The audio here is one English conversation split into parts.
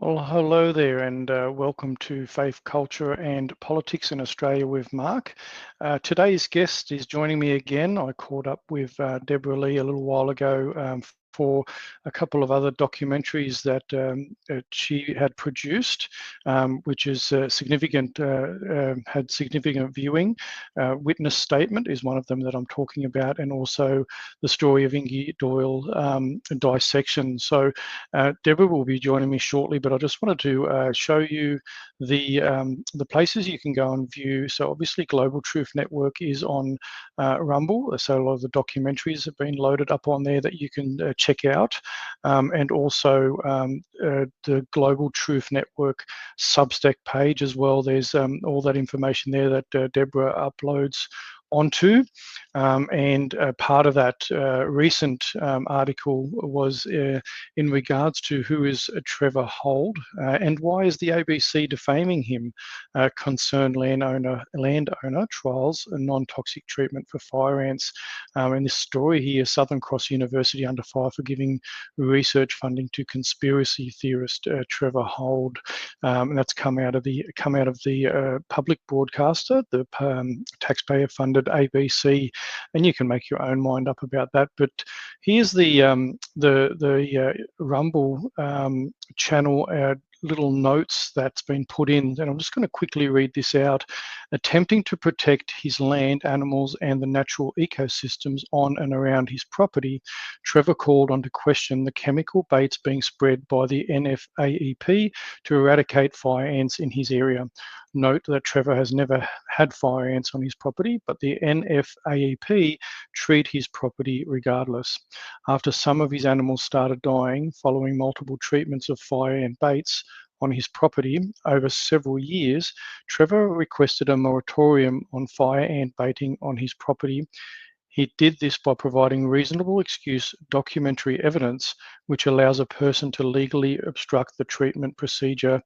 Well, hello there, and welcome to Faith, Culture and Politics in Australia with Mark. Today's guest is joining me again. I caught up with Debra Leigh a little while ago for a couple of other documentaries that she had produced, which is significant, had significant viewing. Witness Statement is one of them that I'm talking about, and also the story of Ingy Doyle dissection. So Debra will be joining me shortly, but I just wanted to show you the places you can go and view. So obviously Global Truth Network is on Rumble, so a lot of the documentaries have been loaded up on there that you can check out, and also the Global Truth Network Substack page as well. There's all that information there that Debra uploads onto, and part of that recent article was in regards to who is Trevor Hold and why is the ABC defaming him, concerned landowner trials and non-toxic treatment for fire ants. And this story here, Southern Cross University under fire for giving research funding to conspiracy theorist Trevor Hold, and that's come out of the public broadcaster, the taxpayer-funded ABC, and you can make your own mind up about that. But here's the Rumble channel little notes that's been put in, and I'm just going to quickly read this out. Attempting to protect his land, animals, and the natural ecosystems on and around his property, Trevor called on to question the chemical baits being spread by the NFAEP to eradicate fire ants in his area. Note that Trevor has never had fire ants on his property, but the NFAEP treat his property regardless. After some of his animals started dying following multiple treatments of fire ant baits on his property over several years, Trevor requested a moratorium on fire ant baiting on his property. He did this by providing reasonable excuse documentary evidence, which allows a person to legally obstruct the treatment procedure.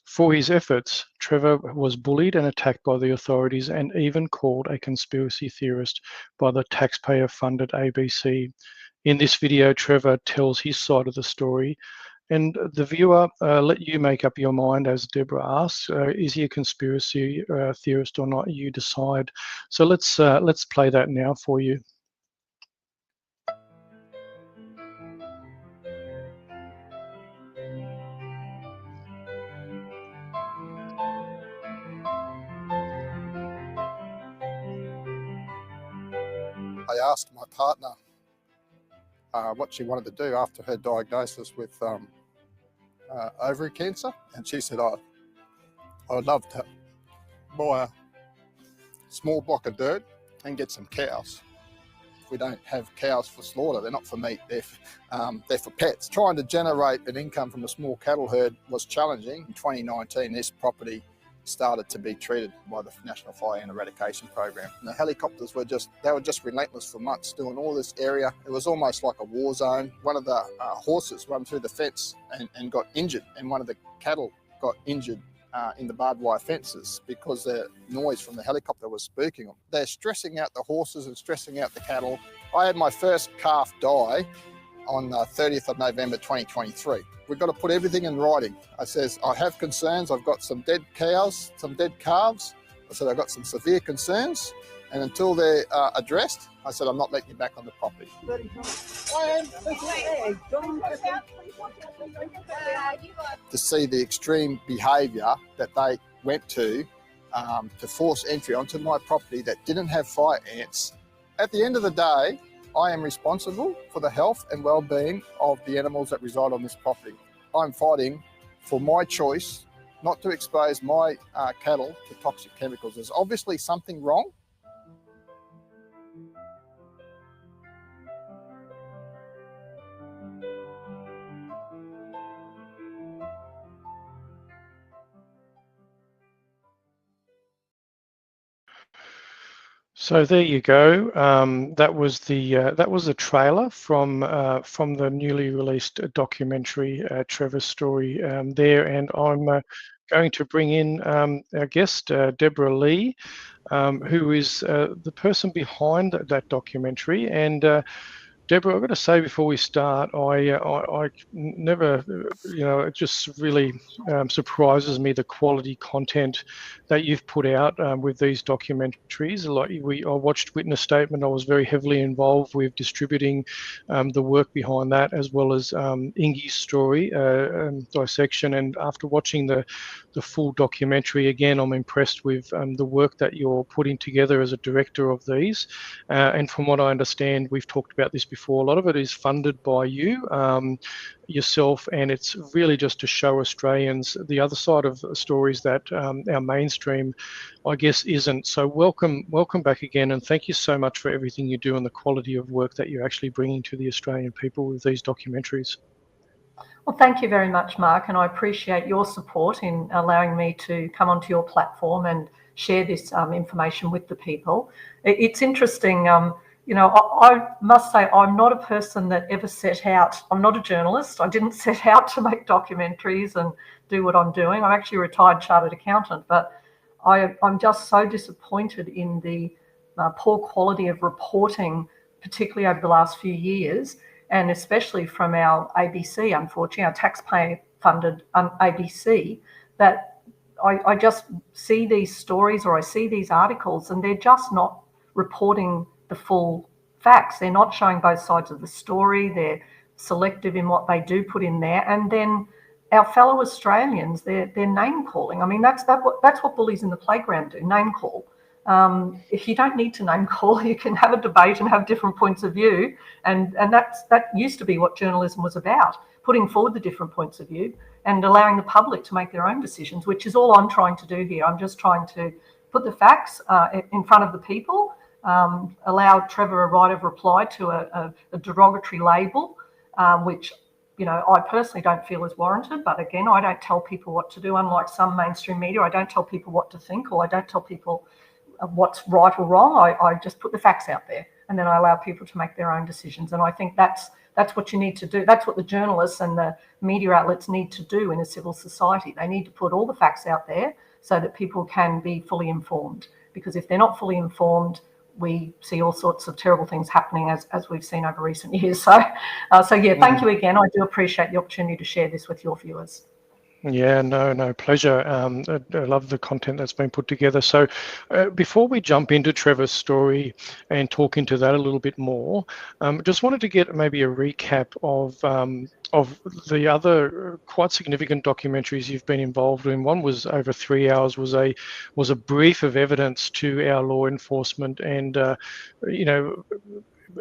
For his efforts, Trevor was bullied and attacked by the authorities and even called a conspiracy theorist by the taxpayer-funded ABC. In this video, Trevor tells his side of the story, and the viewer, let you make up your mind, as Debra asks, is he a conspiracy theorist or not? You decide. So let's play that now for you. I asked my partner what she wanted to do after her diagnosis with ovary cancer, and she said, I would love to buy a small block of dirt and get some cows. We don't have cows for slaughter, they're not for meat, they're for pets. Trying to generate an income from a small cattle herd was challenging. In 2019, this property started to be treated by the National Fire Ant Eradication Program. And the helicopters were just relentless for months, doing all this area. It was almost like a war zone. One of the horses ran through the fence and got injured, and one of the cattle got injured in the barbed wire fences because the noise from the helicopter was spooking them. They're stressing out the horses and stressing out the cattle. I had my first calf die on the 30th of November 2023. We've got to put everything in writing. I says, I have concerns. I've got some dead cows, some dead calves. I said, I've got some severe concerns. And until they're addressed, I said, I'm not letting you back on the property. To see the extreme behaviour that they went to force entry onto my property that didn't have fire ants. At the end of the day, I am responsible for the health and well-being of the animals that reside on this property. I'm fighting for my choice not to expose my cattle to toxic chemicals. There's obviously something wrong. So there you go. That was the trailer from the newly released documentary Trevor's story there, and I'm going to bring in our guest Debra Leigh, who is the person behind that documentary. And Deborah, I've got to say before we start, I never, it just really surprises me the quality content that you've put out with these documentaries. I watched Witness Statement. I was very heavily involved with distributing the work behind that, as well as Ingi's story, dissection. And after watching the full documentary, again, I'm impressed with the work that you're putting together as a director of these. And from what I understand, we've talked about this before, a lot of it is funded by you, yourself, and it's really just to show Australians the other side of stories that our mainstream, I guess, isn't. So welcome back again, and thank you so much for everything you do and the quality of work that you're actually bringing to the Australian people with these documentaries. Well, thank you very much, Mark, and I appreciate your support in allowing me to come onto your platform and share this information with the people. It's interesting, I must say I'm not a person that ever set out, I'm not a journalist, I didn't set out to make documentaries and do what I'm doing. I'm actually a retired chartered accountant, but I'm just so disappointed in the poor quality of reporting, particularly over the last few years, and especially from our ABC, unfortunately, our taxpayer-funded ABC, that I just see these stories or I see these articles and they're just not reporting the full facts. They're not showing both sides of the story. They're selective in what they do put in there. And then our fellow Australians, they're name calling. I mean, that's what bullies in the playground do, name call. If you don't need to name call, you can have a debate and have different points of view. And that used to be what journalism was about, putting forward the different points of view and allowing the public to make their own decisions, which is all I'm trying to do here. I'm just trying to put the facts in front of the people, allow Trevor a right of reply to a derogatory label, which I personally don't feel is warranted. But again, I don't tell people what to do. Unlike some mainstream media, I don't tell people what to think, or I don't tell people what's right or wrong. I just put the facts out there, and then I allow people to make their own decisions. And I think that's what you need to do. That's what the journalists and the media outlets need to do in a civil society. They need to put all the facts out there so that people can be fully informed. Because if they're not fully informed, we see all sorts of terrible things happening as we've seen over recent years. So yeah, thank you again. I do appreciate the opportunity to share this with your viewers. Yeah, no, pleasure. I love the content that's been put together. So before we jump into Trevor's story and talk into that a little bit more, just wanted to get maybe a recap of the other quite significant documentaries you've been involved in. One was over 3 hours, was a brief of evidence to our law enforcement and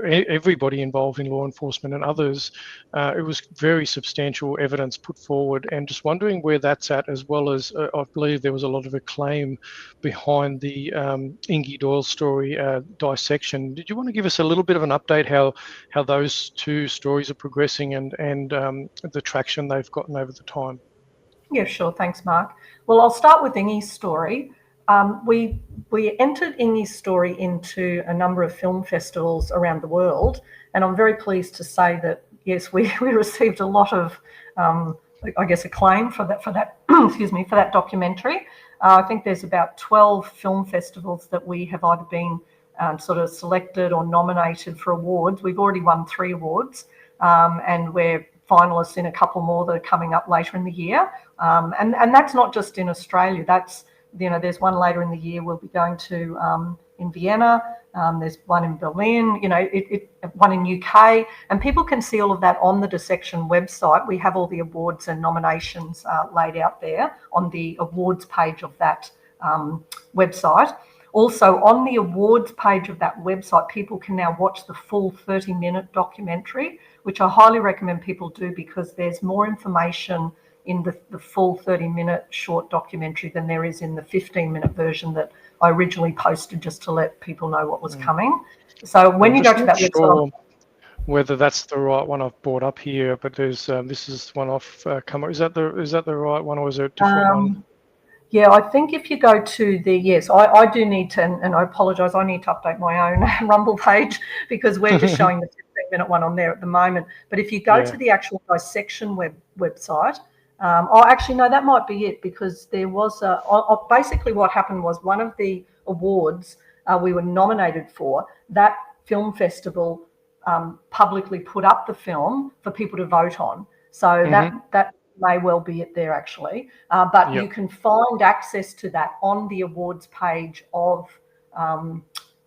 everybody involved in law enforcement and others. It was very substantial evidence put forward, and just wondering where that's at, as well as I believe there was a lot of acclaim behind the Ingi Doyle story dissection. Did you want to give us a little bit of an update how those two stories are progressing and the traction they've gotten over the time? Yeah, sure. Thanks, Mark. Well, I'll start with Ingi's story. We entered Ingi's story into a number of film festivals around the world, and I'm very pleased to say that yes, we received a lot of acclaim for that excuse me, for that documentary. I think there's about 12 film festivals that we have either been sort of selected or nominated for awards. We've already won 3 awards, and we're finalists in a couple more that are coming up later in the year. And that's not just in Australia. That's there's one later in the year we'll be going to in Vienna. There's one in Berlin. One in UK, and people can see all of that on the dissection website. We have all the awards and nominations laid out there on the awards page of that website. Also, on the awards page of that website, people can now watch the full 30-minute documentary, which I highly recommend people do, because there's more information in the full 30-minute short documentary than there is in the 15-minute version that I originally posted just to let people know what was coming. So when you go to that website, whether that's the right one I've brought up here, but there's this is one off come up. Is that the right one, or is it a different one? Yeah, I think if you go to I do need to, and I apologise, I need to update my own Rumble page, because we're just showing the 15-minute one on there at the moment. But if you go to the actual dissection website, actually, no, that might be it, because there was basically what happened was one of the awards we were nominated for, that film festival publicly put up the film for people to vote on. So that may well be it there actually. But you can find access to that on the awards page of the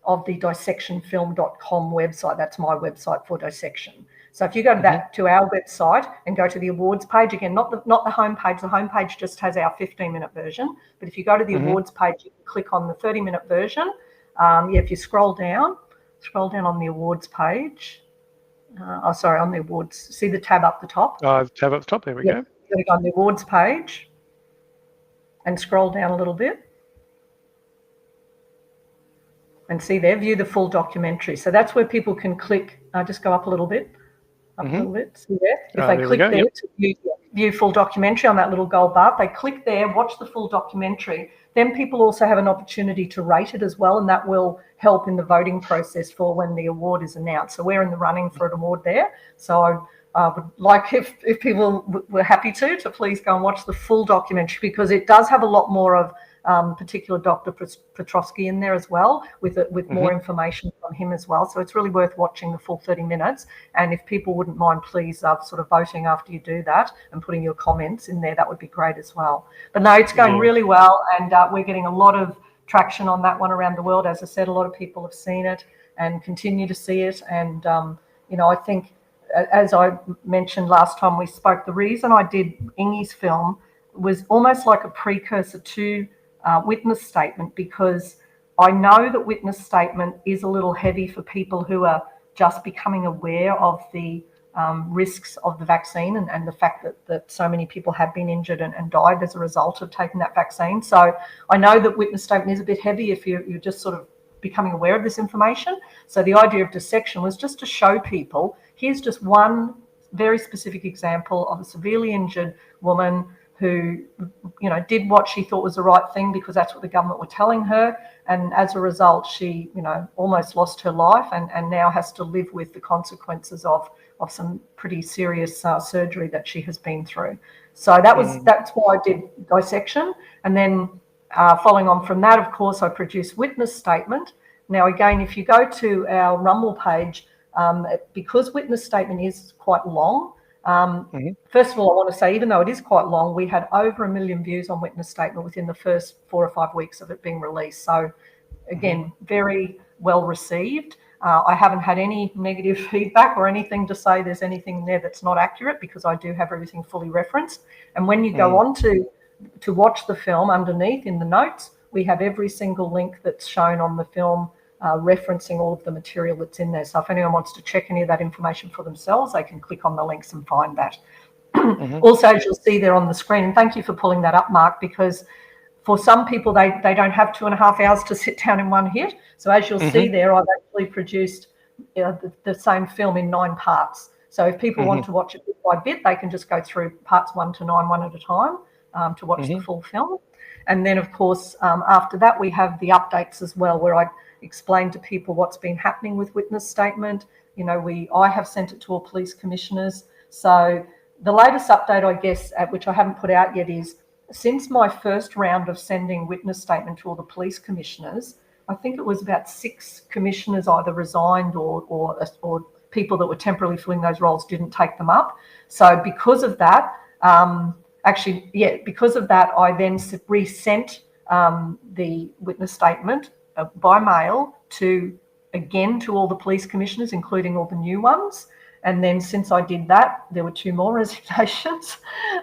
dissectionfilm.com website. That's my website for dissection. So if you go to that, to our website and go to the awards page, again, not the homepage. The homepage just has our 15-minute version. But if you go to the awards page, you can click on the 30-minute version. If you scroll down on the awards page. On the awards. See the tab up the top? Tab up the top. There we go. You're going to go on the awards page and scroll down a little bit. And see there, view the full documentary. So that's where people can click. Just go up a little bit. A little bit. See there? If they click there to view full documentary on that little gold bar, if they click there, watch the full documentary, then people also have an opportunity to rate it as well, and that will help in the voting process for when the award is announced. So we're in the running for an award there. So I would like, if people were happy to please go and watch the full documentary, because it does have a lot more of particular Dr. Petrovsky in there as well, with more information from him as well. So it's really worth watching the full 30 minutes. And if people wouldn't mind, please sort of voting after you do that and putting your comments in there, that would be great as well. But no, it's going really well, and we're getting a lot of traction on that one around the world. As I said, a lot of people have seen it and continue to see it. And, I think, as I mentioned last time we spoke, the reason I did Ingy's film was almost like a precursor to witness statement, because I know that witness statement is a little heavy for people who are just becoming aware of the risks of the vaccine and the fact that so many people have been injured and died as a result of taking that vaccine. So I know that witness statement is a bit heavy if you're just sort of becoming aware of this information. So the idea of dissection was just to show people, here's just one very specific example of a severely injured woman who, did what she thought was the right thing because that's what the government were telling her. And as a result, she, almost lost her life and now has to live with the consequences of some pretty serious surgery that she has been through. So that's why I did dissection. And then following on from that, of course, I produced witness statement. Now, again, if you go to our Rumble page, because witness statement is quite long, first of all, I want to say, even though it is quite long, we had over 1 million views on witness statement within the first 4 or 5 weeks of it being released. So again, very well received. I haven't had any negative feedback or anything to say there's anything there that's not accurate, because I do have everything fully referenced. And when you go on to watch the film, underneath in the notes, we have every single link that's shown on the film, referencing all of the material that's in there. So if anyone wants to check any of that information for themselves, they can click on the links and find that. Also, as you'll see there on the screen, and thank you for pulling that up, Mark, because for some people, they don't have 2.5 hours to sit down in one hit. So as you'll see there, I've actually produced the same film in 9 parts. So if people want to watch it bit by bit, they can just go through parts 1 to 9, one at a time, to watch the full film. And then, of course, after that, we have the updates as well, where I explain to people what's been happening with witness statement. I have sent it to all police commissioners. So the latest update, I guess, which I haven't put out yet, is since my first round of sending witness statement to all the police commissioners, I think it was about 6 commissioners either resigned or people that were temporarily filling those roles didn't take them up. So because of that, because of that, I then resent the witness statement by mail to all the police commissioners, including all the new ones. And then since I did that, there were 2 more resignations.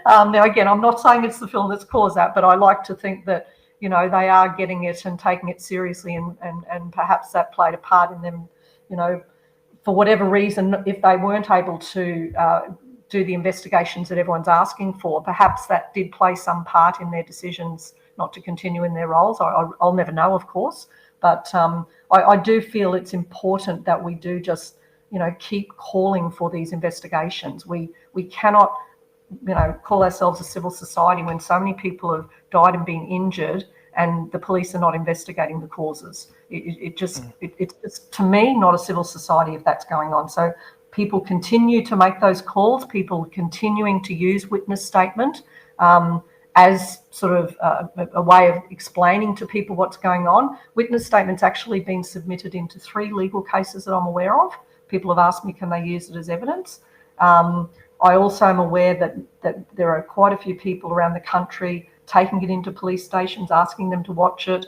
Now, again, I'm not saying it's the film that's caused that, but I like to think that, they are getting it and taking it seriously, and perhaps that played a part in them, for whatever reason, if they weren't able to do the investigations that everyone's asking for, perhaps that did play some part in their decisions not to continue in their roles. I'll never know, of course, but I do feel it's important that we do just, keep calling for these investigations. We cannot, call ourselves a civil society when so many people have died and been injured and the police are not investigating the causes. It's just, to me, not a civil society if that's going on. So people continue to make those calls, people continuing to use witness statement as sort of a way of explaining to people what's going on. Witness statement's actually been submitted into 3 legal cases that I'm aware of. people have asked me, can they use it as evidence? I also am aware that there are quite a few people around the country taking it into police stations, asking them to watch it.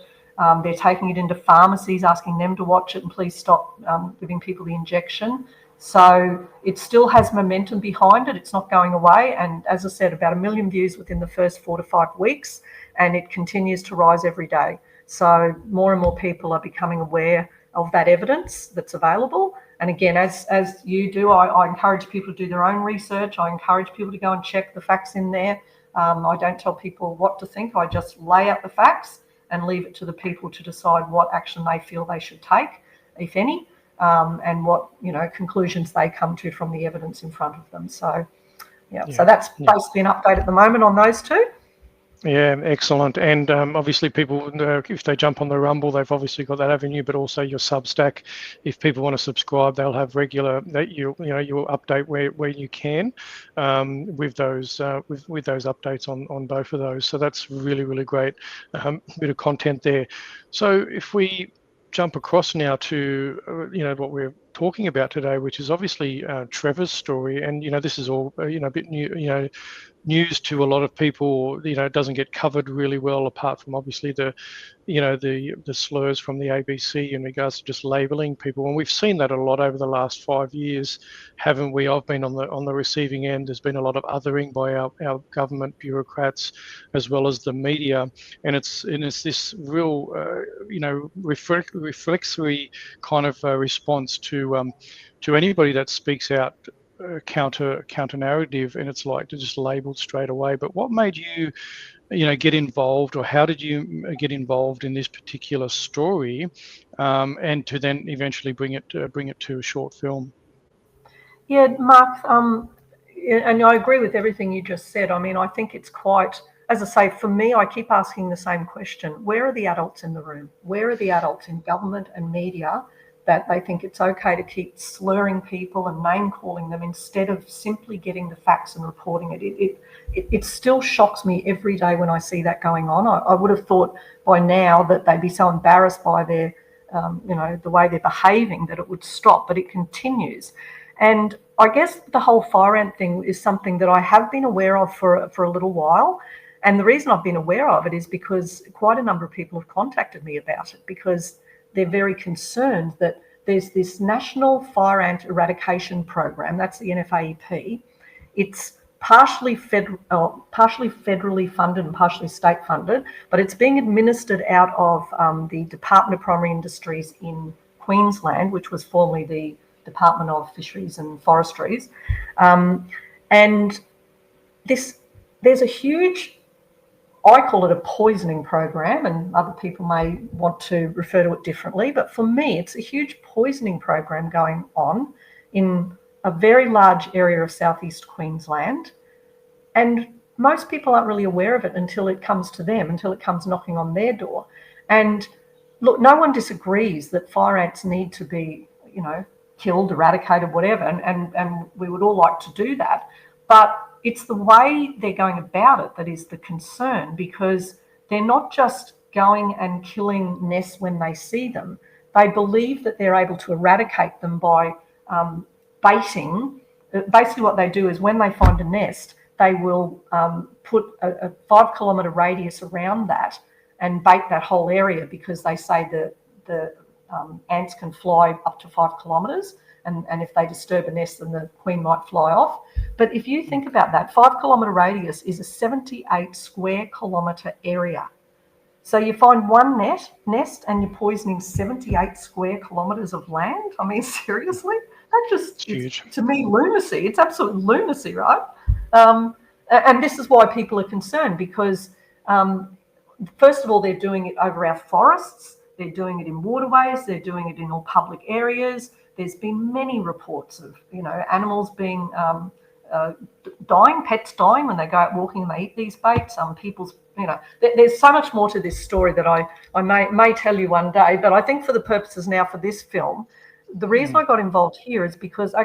They're taking it into pharmacies, asking them to watch it and please stop giving people the injection. So it still has momentum behind it. It's not going away. And as I said, about 1 million views within the first 4 to 5 weeks, and it continues to rise every day. So more and more people are becoming aware of that evidence that's available. And again, as you do, I encourage people to do their own research. I encourage people to go and check the facts in there. I don't tell people what to think. I just lay out the facts and leave it to the people to decide what action they feel they should take, if any, and what conclusions they come to from the evidence in front of them. So, so that's basically an update at the moment on those two. Yeah, excellent. And obviously people, if they jump on the Rumble, they've obviously got that avenue, but also your Substack. If people want to subscribe, they'll have regular, that you'll update where you can with those updates on both of those. So that's really, really great bit of content there. So if we jump across now to what we're talking about today, which is obviously Trevor's story, and this is all a bit new, news to a lot of people. It doesn't get covered really well, apart from obviously the slurs from the ABC in regards to just labeling people, and we've seen that a lot over the last 5 years, haven't we? I've been on the receiving end. There's been a lot of othering by our government bureaucrats as well as the media, and it's this real reflexively kind of response to anybody that speaks out counter narrative, and it's like to just labeled straight away. But what made you get involved, or how did you get involved in this particular story, and to then eventually bring it to a short film? Yeah, Mark, and I agree with everything you just said. I mean, I think it's quite, as I say, for me, I keep asking the same question: where are the adults in the room? Where are the adults in government and media that they think it's okay to keep slurring people and name calling them instead of simply getting the facts and reporting it? It still shocks me every day when I see that going on. I would have thought by now that they'd be so embarrassed by their, the way they're behaving, that it would stop, but it continues. And I guess the whole fire ant thing is something that I have been aware of for a little while. And the reason I've been aware of it is because quite a number of people have contacted me about it, because they're very concerned that there's this National Fire Ant Eradication Program, that's the NFAEP. It's partially federally funded and partially state funded, but it's being administered out of the Department of Primary Industries in Queensland, which was formerly the Department of Fisheries and Forestries. And there's a huge, I call it a poisoning program, and other people may want to refer to it differently, but for me, it's a huge poisoning program going on in a very large area of southeast Queensland. And most people aren't really aware of it until it comes to them, until it comes knocking on their door. And look, no one disagrees that fire ants need to be, killed, eradicated, whatever, and we would all like to do that. But it's the way they're going about it that is the concern, because they're not just going and killing nests when they see them. They believe that they're able to eradicate them by baiting. Basically what they do is when they find a nest, they will put a 5 kilometre radius around that and bait that whole area, because they say that the ants can fly up to 5 kilometres. And if they disturb a nest, then the queen might fly off. But if you think about that, 5 kilometre radius is a 78 square kilometre area. So you find one nest and you're poisoning 78 square kilometres of land. I mean, seriously? That just is, to me, lunacy. It's absolute lunacy, right? And this is why people are concerned, because first of all, they're doing it over our forests. They're doing it in waterways. They're doing it in all public areas. There's been many reports of, animals being dying, pets dying when they go out walking and they eat these baits. People's, there's so much more to this story that I may tell you one day. But I think for the purposes now for this film, the reason I got involved here is because,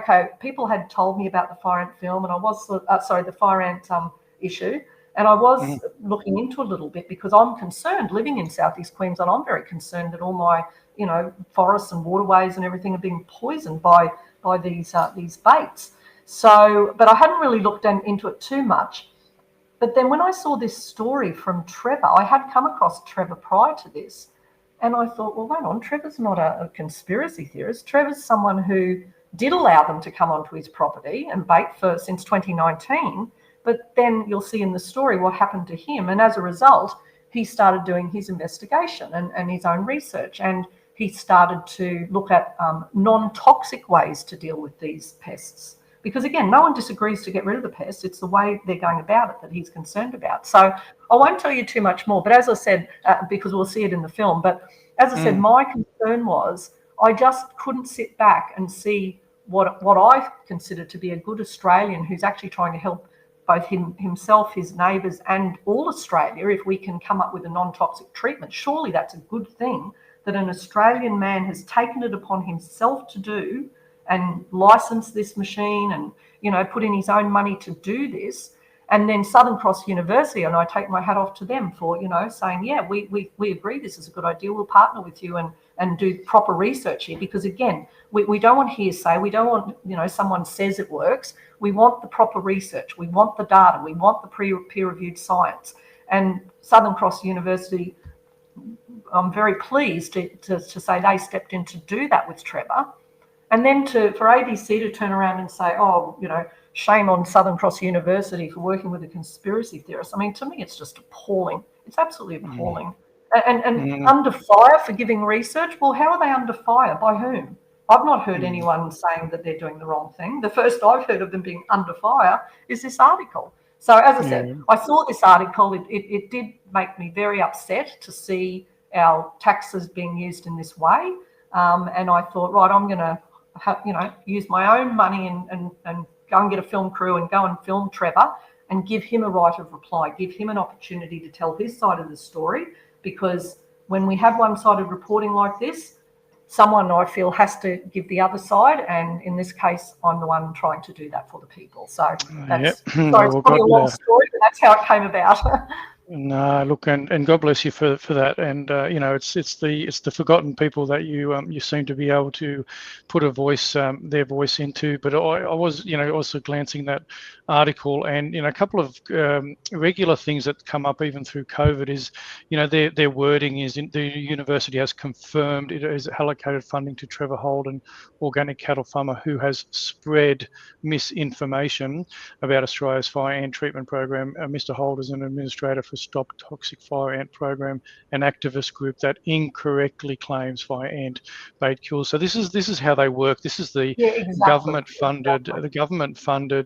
people had told me about the fire ant film, and I was, the fire ant issue. And I was looking into a little bit, because I'm concerned, living in southeast Queensland, I'm very concerned that all my, forests and waterways and everything are being poisoned by these baits. So, but I hadn't really looked into it too much. But then when I saw this story from Trevor, I had come across Trevor prior to this, and I thought, well, wait on, Trevor's not a conspiracy theorist. Trevor's someone who did allow them to come onto his property and bait since 2019. But then you'll see in the story what happened to him. And as a result, he started doing his investigation and his own research. And he started to look at non-toxic ways to deal with these pests. Because again, no one disagrees to get rid of the pests. It's the way they're going about it that he's concerned about. So I won't tell you too much more. But as I said, because we'll see it in the film, but as I said, my concern was I just couldn't sit back and see what I consider to be a good Australian who's actually trying to help both himself, his neighbours and all Australia. If we can come up with a non-toxic treatment, surely that's a good thing that an Australian man has taken it upon himself to do and license this machine and, you know, put in his own money to do this. And then Southern Cross University, and I take my hat off to them for, you know, saying, yeah, we agree this is a good idea. We'll partner with you and do proper research here. Because again, we don't want hearsay. We don't want, you know, someone says it works. We want the proper research. We want the data. We want the peer-reviewed science. And Southern Cross University, I'm very pleased to say they stepped in to do that with Trevor. And then for ABC to turn around and say, oh, you know, shame on Southern Cross University for working with a conspiracy theorist. I mean, to me, it's just appalling. It's absolutely appalling. And under fire for giving research. Well, how are they under fire? By whom? I've not heard anyone saying that they're doing the wrong thing. The first I've heard of them being under fire is this article. So as I said, I saw this article. It did make me very upset to see our taxes being used in this way. And I thought, right, I'm going to use my own money and go and get a film crew and go and film Trevor and give him a right of reply, give him an opportunity to tell his side of the story. Because when we have one-sided reporting like this, someone, I feel, has to give the other side. And in this case, I'm the one trying to do that for the people. So that's sorry, it's probably a long story, but that's how it came about. No, look, and God bless you for that. And you know, it's the forgotten people that you seem to be able to put a voice, their voice into. But I was, you know, also glancing that article, and you know, a couple of regular things that come up even through COVID is, you know, their wording is the university has confirmed it has allocated funding to Trevor Holden, organic cattle farmer who has spread misinformation about Australia's fire ant treatment program. Mr. Holden is an administrator for Stop Toxic Fire Ant program, an activist group that incorrectly claims fire ant bait kills. So this is how they work. This is the government funded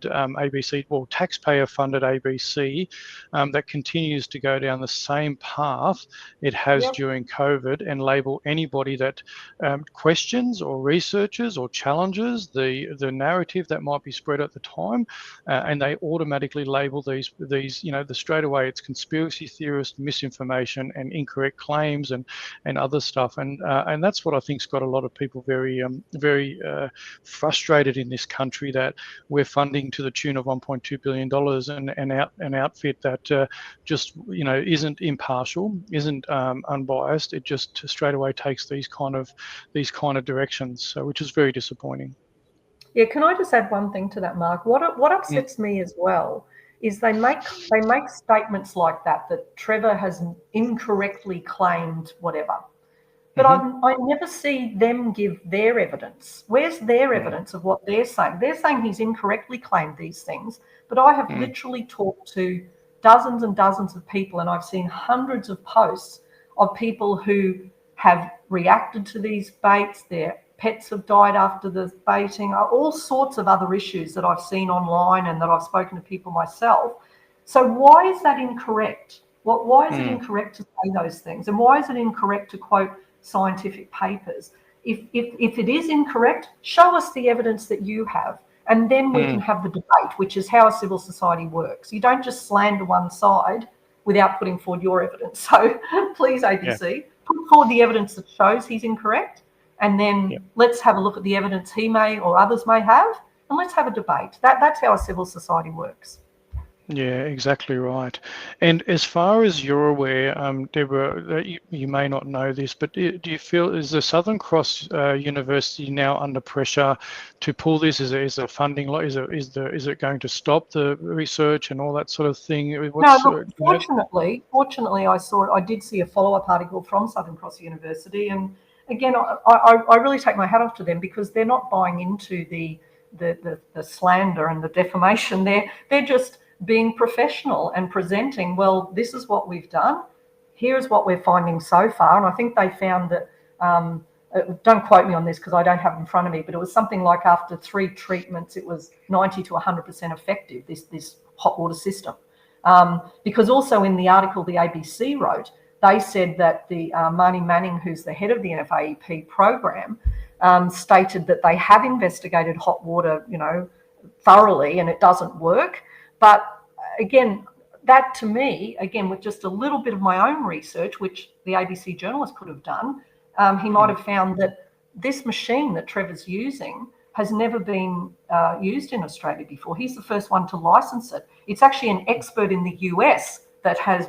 ABC, well, taxpayer funded ABC that continues to go down the same path it has during COVID and label anybody that questions or researches or challenges the narrative that might be spread at the time, and they automatically label these you know, straight away it's conspiracy theorist, misinformation and incorrect claims and other stuff, and that's what I think's got a lot of people very frustrated in this country, that we're funding to the tune of $1.2 billion an outfit that just, you know, isn't impartial, isn't unbiased. It just straight away takes these kind of directions, so which is very disappointing. Yeah, can I just add one thing to that, Mark? What upsets me as well is they make statements like that Trevor has incorrectly claimed whatever. But I never see them give their evidence. Where's their evidence of what they're saying? They're saying he's incorrectly claimed these things, but I have literally talked to dozens and dozens of people, and I've seen hundreds of posts of people who have reacted to these baits. Their pets have died after the baiting, all sorts of other issues that I've seen online and that I've spoken to people myself. So why is that incorrect? Why is it incorrect to say those things? And why is it incorrect to quote scientific papers? If it is incorrect, show us the evidence that you have, and then we can have the debate, which is how a civil society works. You don't just slander one side without putting forward your evidence. So please, ABC, put forward the evidence that shows he's incorrect, and then let's have a look at the evidence he may or others may have, and let's have a debate. That's how a civil society works. Yeah, exactly right. And as far as you're aware, Deborah, you may not know this, but do you feel, is the Southern Cross University now under pressure to pull this? Is there funding? Is it going to stop the research and all that sort of thing? No, look, fortunately, I did see a follow-up article from Southern Cross University, and again, I really take my hat off to them because they're not buying into the slander and the defamation. They're just being professional and presenting, well, this is what we've done. Here's what we're finding so far, and I think they found that. Don't quote me on this because I don't have it in front of me, but it was something like after 3 treatments, it was 90 to 100% effective. This hot water system. Because also in the article the ABC wrote, they said that the Marnie Manning, who's the head of the NFAEP program, stated that they have investigated hot water, thoroughly, and it doesn't work. But again, that to me, again, with just a little bit of my own research, which the ABC journalist could have done, he might have found that this machine that Trevor's using has never been used in Australia before. He's the first one to license it. It's actually an expert in the US that has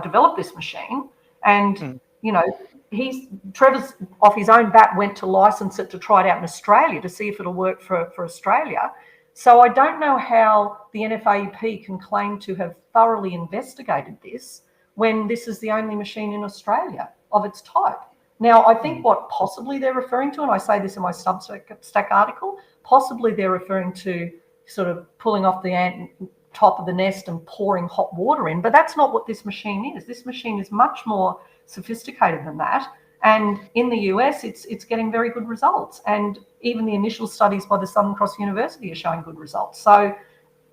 developed this machine, and Trevor's off his own bat went to license it to try it out in Australia to see if it'll work for Australia. So I don't know how the NFAEP can claim to have thoroughly investigated this when this is the only machine in Australia of its type. Now, I think what possibly they're referring to, and I say this in my Substack article, possibly they're referring to sort of pulling off the ant top of the nest and pouring hot water in, but that's not what this machine is. This machine is much more sophisticated than that. And in the US, it's getting very good results. And even the initial studies by the Southern Cross University are showing good results. So,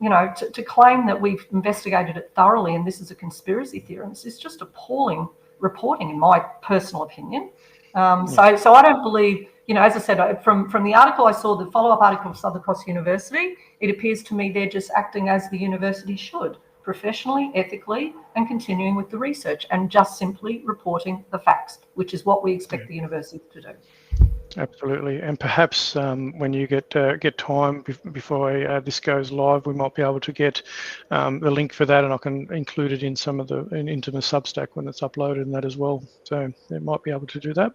to claim that we've investigated it thoroughly and this is a conspiracy theorist is just appalling reporting, in my personal opinion. So I don't believe, as I said, from the article I saw, the follow-up article of Southern Cross University, it appears to me they're just acting as the university should, professionally, ethically, and continuing with the research and just simply reporting the facts, which is what we expect the university to do. Absolutely, and perhaps when you get time before this goes live, we might be able to get the link for that, and I can include it in into the Substack when it's uploaded and that as well. So they might be able to do that.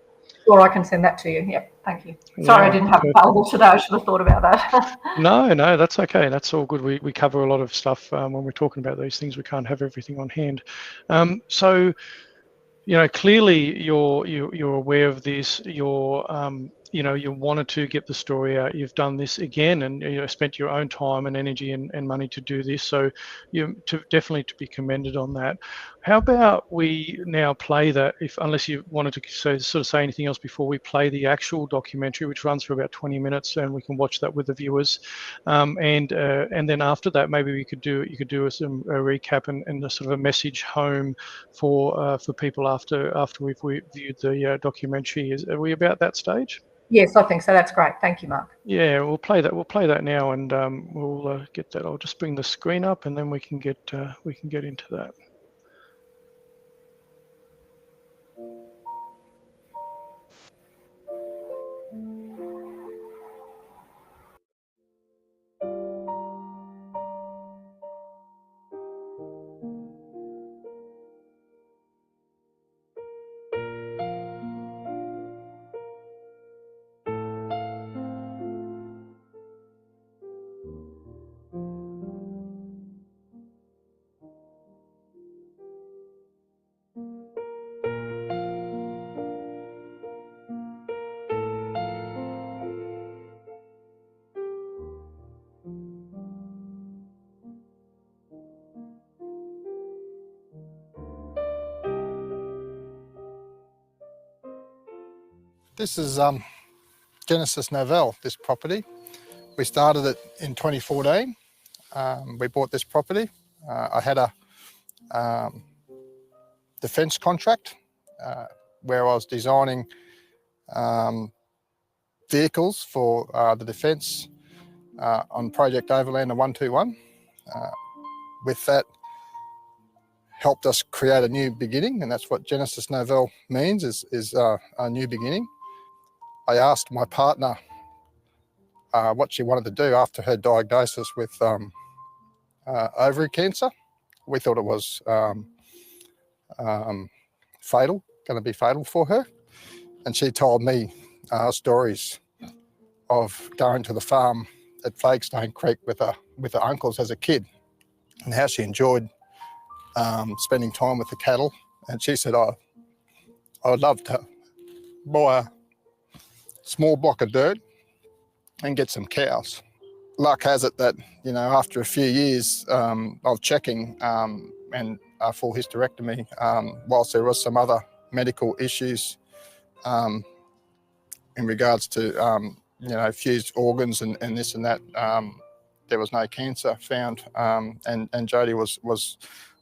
Or I can send that to you. Yeah, thank you. Sorry, I didn't have it available today. I should have thought about that. No, that's okay. That's all good. We cover a lot of stuff when we're talking about these things. We can't have everything on hand. So, clearly you're aware of this. You wanted to get the story out. You've done this again, and spent your own time and energy and money to do this. So you definitely to be commended on that. How about we now play that? Unless you wanted to say anything else before we play the actual documentary, which runs for about 20 minutes, and we can watch that with the viewers. And then after that, maybe you could do a recap and a sort of a message home for people after we've viewed the documentary. Are we about that stage? Yes, I think so. That's great. Thank you, Mark. Yeah, we'll play that. We'll play that now, and we'll get that. I'll just bring the screen up, and then we can get into that. This is Genesis Novell, this property. We started it in 2014. We bought this property. I had a defence contract where I was designing vehicles for the defence on Project Overlander 121. With that, helped us create a new beginning, and that's what Genesis Novell means, is a new beginning. I asked my partner what she wanted to do after her diagnosis with ovary cancer. We thought it was fatal, going to be fatal for her. And she told me stories of going to the farm at Flagstone Creek with her uncles as a kid, and how she enjoyed spending time with the cattle. And she said, I would love to buy a small block of dirt and get some cows. Luck has it that, you know, after a few years of checking and a full hysterectomy, whilst there was some other medical issues in regards to, you know, fused organs and this and that, there was no cancer found, and Jodie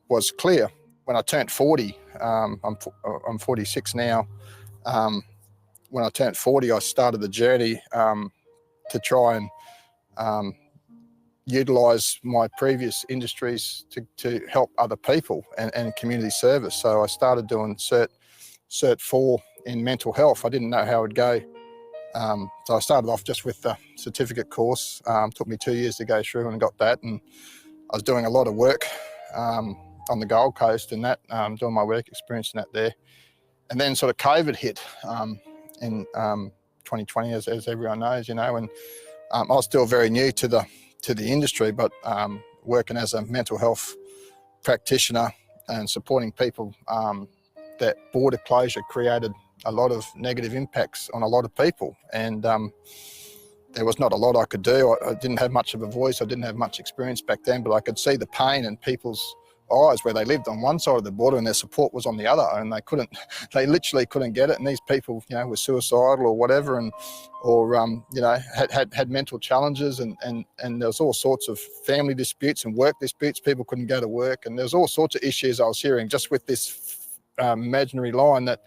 was clear. When I turned 40, I'm 46 now. When I turned 40, I started the journey to try and utilise my previous industries to help other people and community service. So I started doing Cert 4 in mental health. I didn't know how it would go. So I started off just with the certificate course. Took me 2 years to go through and got that. And I was doing a lot of work on the Gold Coast and that, doing my work experience in that there. And then sort of COVID hit in 2020, as everyone knows, you know, and I was still very new to the industry, but working as a mental health practitioner and supporting people, that border closure created a lot of negative impacts on a lot of people. And there was not a lot I could do. I didn't have much of a voice. I didn't have much experience back then, but I could see the pain in people's eyes where they lived on one side of the border and their support was on the other, and they literally couldn't get it. And these people, you know, were suicidal or whatever, or you know, had mental challenges, and there was all sorts of family disputes and work disputes. People couldn't go to work, and there was all sorts of issues I was hearing just with this imaginary line that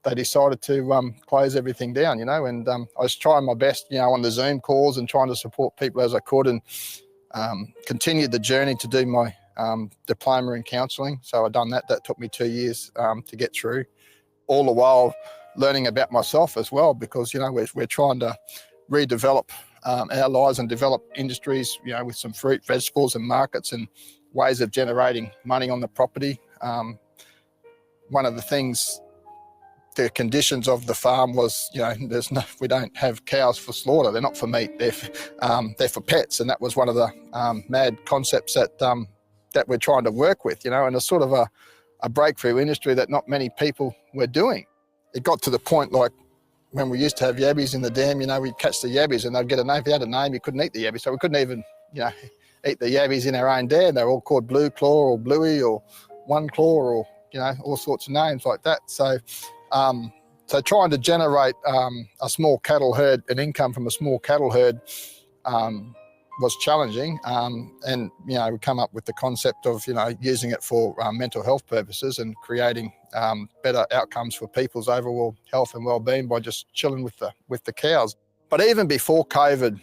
they decided to close everything down, you know. And I was trying my best, you know, on the Zoom calls and trying to support people as I could, and continued the journey to do my diploma in counselling. So I've done that. That took me 2 years to get through, all the while learning about myself as well, because, you know, we're trying to redevelop our lives and develop industries, you know, with some fruit, vegetables and markets and ways of generating money on the property. One of the things, the conditions of the farm was, you know, we don't have cows for slaughter. They're not for meat. They're for pets, and that was one of the mad concepts that we're trying to work with, you know, and it's sort of a breakthrough industry that not many people were doing. It got to the point, like when we used to have yabbies in the dam, you know, we'd catch the yabbies and they'd get a name. If you had a name, you couldn't eat the yabbies, so we couldn't even, you know, eat the yabbies in our own dam. They were all called Blue Claw or Bluey or One Claw or, you know, all sorts of names like that. So trying to generate a small cattle herd, an income from a small cattle herd, was challenging, and, you know, we come up with the concept of, you know, using it for mental health purposes and creating better outcomes for people's overall health and well-being by just chilling with the cows. But even before COVID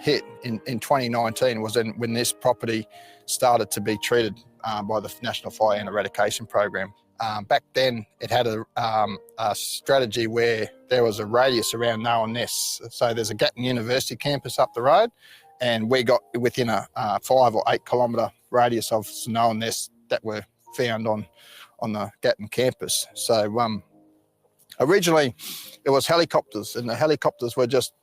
hit in 2019 was when this property started to be treated by the National Fire Ant Eradication Program. Back then, it had a strategy where there was a radius around Noel Ness. So there's a Gatton University campus up the road, and we got within a 5 or 8 kilometre radius of Noel Ness that were found on the Gatton campus. So originally, it was helicopters, and the helicopters were just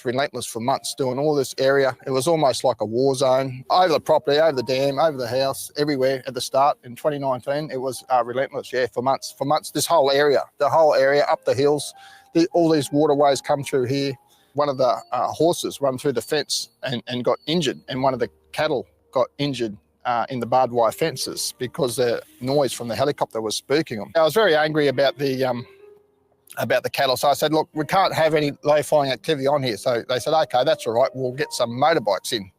relentless for months doing all this area. It was almost like a war zone. Over the property, over the dam, over the house, everywhere at the start in 2019, it was relentless, yeah, for months. For months, the whole area, up the hills, all these waterways come through here. One of the horses run through the fence and got injured, and one of the cattle got injured in the barbed wire fences because the noise from the helicopter was spooking them. I was very angry about the cattle. So I said, look, we can't have any low-flying activity on here. So they said, okay, that's all right, we'll get some motorbikes in.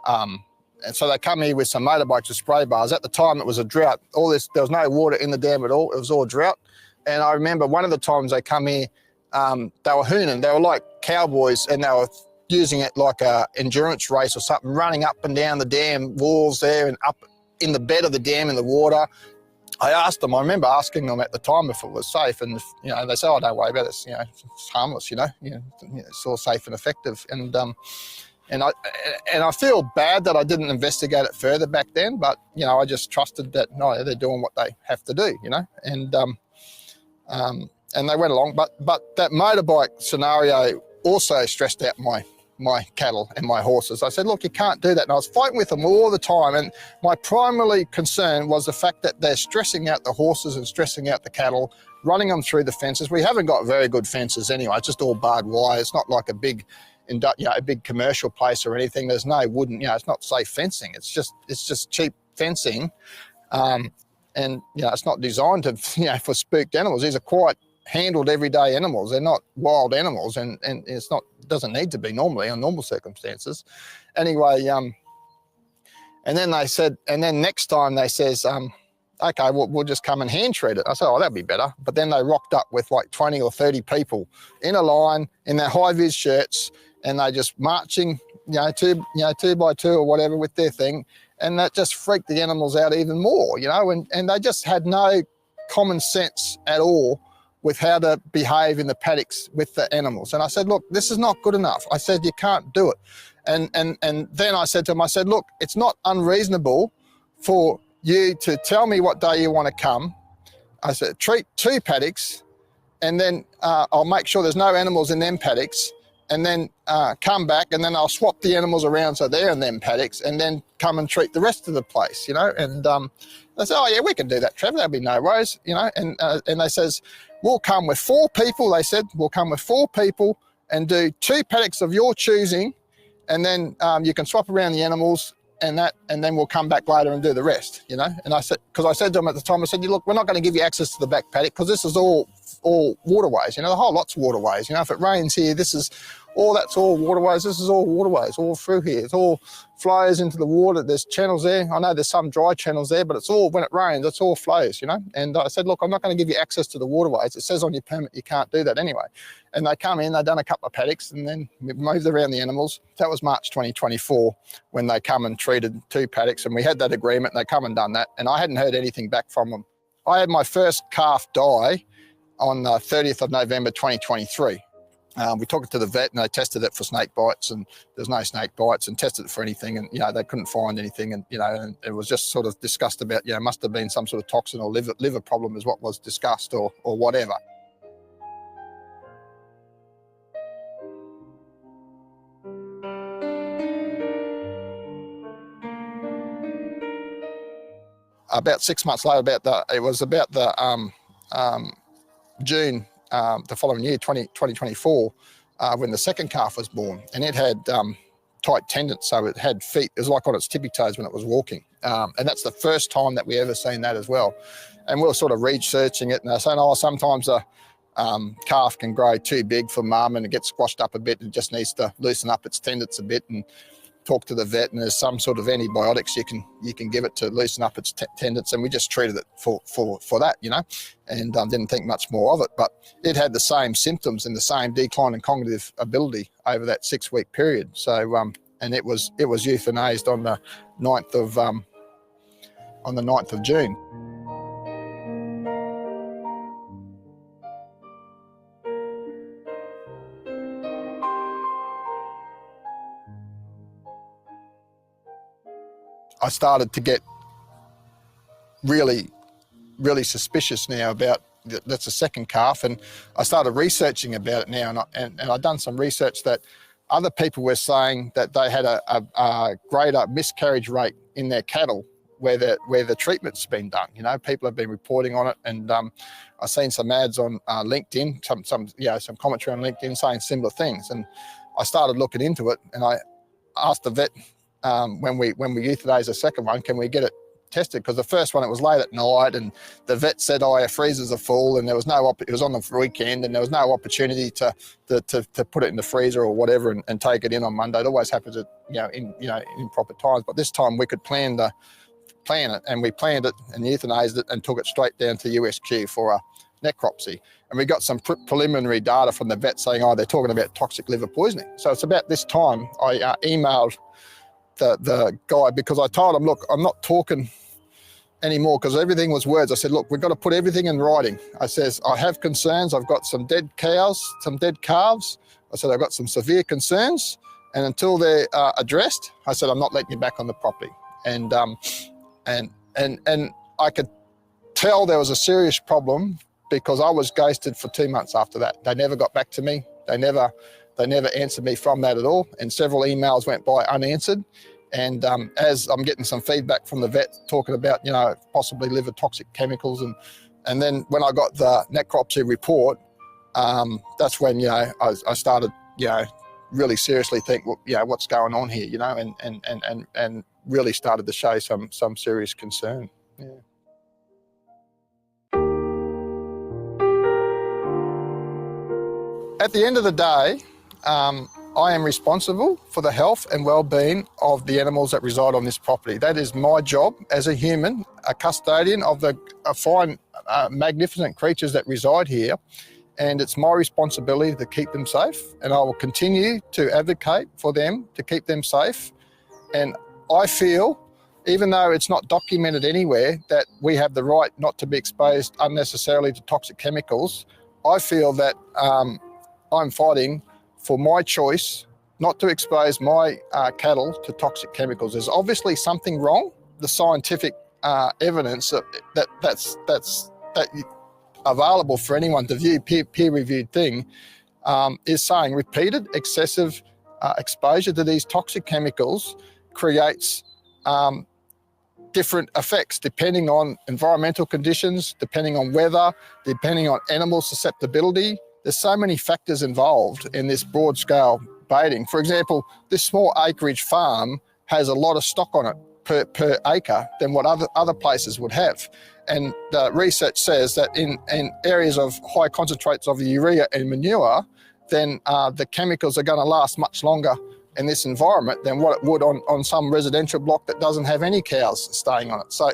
And so they come here with some motorbikes with spray bars. At the time, it was a drought. There was no water in the dam at all. It was all drought. And I remember one of the times they come here, they were hooning. They were like cowboys, and they were using it like a endurance race or something, running up and down the dam walls there and up in the bed of the dam in the water. I asked them, I remember asking them at the time if it was safe, and, you know, they said, oh, don't worry about it, you know, it's harmless, you know, it's all safe and effective. And And I feel bad that I didn't investigate it further back then, but, you know, I just trusted that, no, they're doing what they have to do, you know, and they went along. But that motorbike scenario also stressed out my cattle and my horses. I said, look, you can't do that. And I was fighting with them all the time. And my primary concern was the fact that they're stressing out the horses and stressing out the cattle, running them through the fences. We haven't got very good fences anyway. It's just all barbed wire. It's not like a big commercial place or anything. There's no wooden, you know, it's not safe fencing. It's just cheap fencing. And, you know, it's not designed to, you know, for spooked animals. These are quite handled everyday animals. They're not wild animals, and it doesn't need to be normally on normal circumstances. Anyway, and then next time they says, okay, we'll just come and hand treat it. I said, oh, that'd be better. But then they rocked up with like 20 or 30 people in a line in their high-vis shirts, and they just marching, two by two or whatever with their thing. And that just freaked the animals out even more, you know, and they just had no common sense at all with how to behave in the paddocks with the animals. And I said, look, this is not good enough. I said, you can't do it. And then I said to them, I said, look, it's not unreasonable for you to tell me what day you want to come. I said, treat 2 paddocks, and then I'll make sure there's no animals in them paddocks, and then come back, and then I'll swap the animals around so they're in them paddocks, and then come and treat the rest of the place, you know. And they said, oh yeah, we can do that, Trevor, there'll be no worries, you know. And they says, we'll come with 4 people, they said, we'll come with 4 people and do 2 paddocks of your choosing, and then you can swap around the animals and then we'll come back later and do the rest, you know. And I said, because I said to them at the time, I said, look, we're not going to give you access to the back paddock because this is all waterways, you know, the whole lot's waterways. You know, if it rains here, that's all waterways. This is all waterways, all through here. It's all flows into the water. There's channels there. I know there's some dry channels there, but it's all, when it rains, it's all flows, you know. And I said, look, I'm not going to give you access to the waterways. It says on your permit you can't do that anyway. And they come in, they've done a couple of paddocks and then moved around the animals. That was March 2024 when they come and treated 2 paddocks, and we had that agreement, and they come and done that. And I hadn't heard anything back from them. I had my first calf die on the 30th of November 2023. We took it to the vet and they tested it for snake bites, and there's no snake bites, and tested it for anything, and, you know, they couldn't find anything. And, you know, and it was just sort of discussed about, you know, must have been some sort of toxin or liver problem is what was discussed, or whatever. About 6 months later, it was about the June the following year, 2024, when the second calf was born, and it had tight tendons, so it had feet. It was like on its tippy toes when it was walking, and that's the first time that we ever seen that as well. And we were sort of researching it, and they're saying, oh, sometimes a calf can grow too big for mum and it gets squashed up a bit and just needs to loosen up its tendons a bit, and talk to the vet, and there's some sort of antibiotics you can give it to loosen up its tendons, and we just treated it for that, you know, and didn't think much more of it. But it had the same symptoms and the same decline in cognitive ability over that 6-week period. So and it was euthanized on the 9th of June. I started to get really, really suspicious now about that's a second calf, and I started researching about it now, and I've done some research that other people were saying that they had a greater miscarriage rate in their cattle where the treatment's been done. You know, people have been reporting on it, and I've seen some ads on LinkedIn, some commentary on LinkedIn saying similar things, and I started looking into it, and I asked the vet, when we euthanized the second one, can we get it tested? Because the first one, it was late at night, and the vet said, oh, our freezers are full, and there was it was on the weekend, and there was no opportunity to put it in the freezer or whatever and take it in on Monday. It always happens at in proper times, but this time we could plan it, and we planned it and euthanized it and took it straight down to USQ for a necropsy. And we got some preliminary data from the vet saying, oh, they're talking about toxic liver poisoning. So it's about this time I emailed the guy, because I told him, look, I'm not talking anymore because everything was words. I said, look, we've got to put everything in writing. I says, I have concerns. I've got some dead cows, some dead calves. I said, I've got some severe concerns, And until they're addressed, I said, I'm not letting you back on the property. And I could tell there was a serious problem because I was ghosted for 2 months after that. They never got back to me. They never answered me from that at all. And several emails went by unanswered. And as I'm getting some feedback from the vet talking about, you know, possibly liver toxic chemicals. And then when I got the necropsy report, that's when, you know, I started, you know, really seriously think, well, you know, what's going on here, you know, and really started to show some serious concern. Yeah. At the end of the day, I am responsible for the health and well-being of the animals that reside on this property. That is my job as a human, a custodian of the fine, magnificent creatures that reside here. And it's my responsibility to keep them safe. And I will continue to advocate for them to keep them safe. And I feel, even though it's not documented anywhere, that we have the right not to be exposed unnecessarily to toxic chemicals. I feel that I'm fighting for my choice not to expose my cattle to toxic chemicals. There's obviously something wrong. The scientific evidence that's available for anyone to view, peer-reviewed thing, is saying repeated excessive exposure to these toxic chemicals creates different effects depending on environmental conditions, depending on weather, depending on animal susceptibility. There's so many factors involved in this broad-scale baiting. For example, this small acreage farm has a lot of stock on it per acre than what other places would have. And the research says that in areas of high concentrates of urea and manure, then the chemicals are going to last much longer in this environment than what it would on some residential block that doesn't have any cows staying on it. So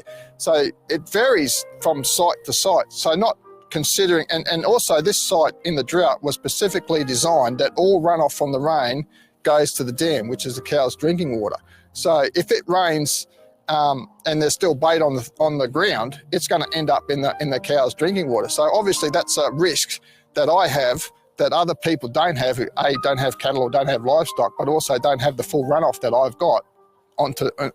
it varies from site to site. So not considering, and also this site in the drought was specifically designed that all runoff from the rain goes to the dam, which is the cow's drinking water. So if it rains and there's still bait on the ground, it's going to end up in the cow's drinking water. So obviously that's a risk that I have that other people don't have, who don't have cattle or don't have livestock, but also don't have the full runoff that I've got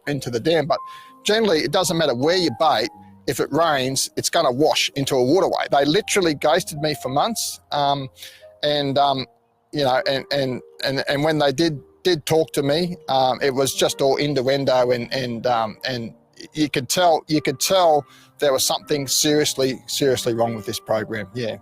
into the dam. But generally, it doesn't matter where you bait. If it rains, it's going to wash into a waterway. They literally ghosted me for months, you know, and when they did talk to me, it was just all innuendo, and you could tell there was something seriously wrong with this program. Yeah.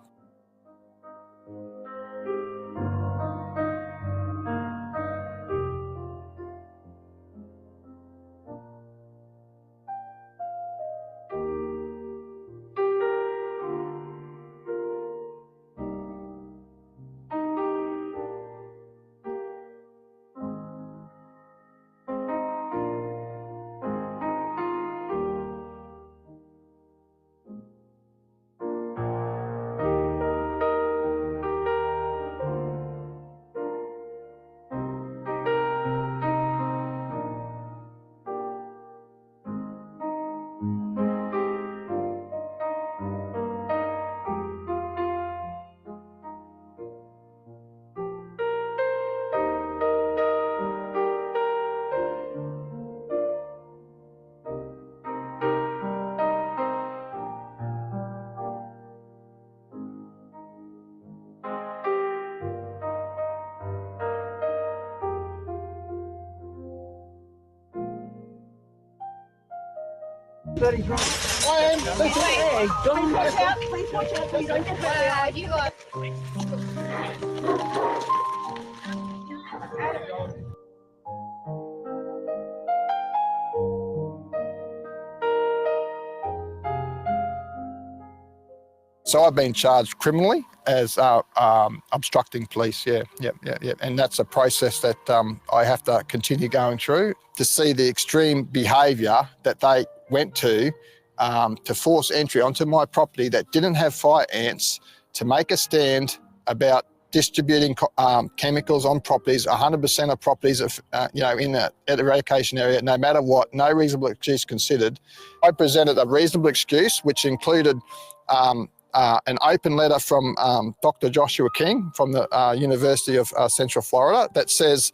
Very wrong. Hey, don't watch out, please watch out, please don't get hurt. You got. So I've been charged criminally as obstructing police, yeah. And that's a process that I have to continue going through to see the extreme behaviour that they went to force entry onto my property that didn't have fire ants, to make a stand about distributing chemicals on properties. 100% of properties, you know, in the eradication area, no matter what, no reasonable excuse considered. I presented a reasonable excuse, which included an open letter from Dr. Joshua King from the University of Central Florida that says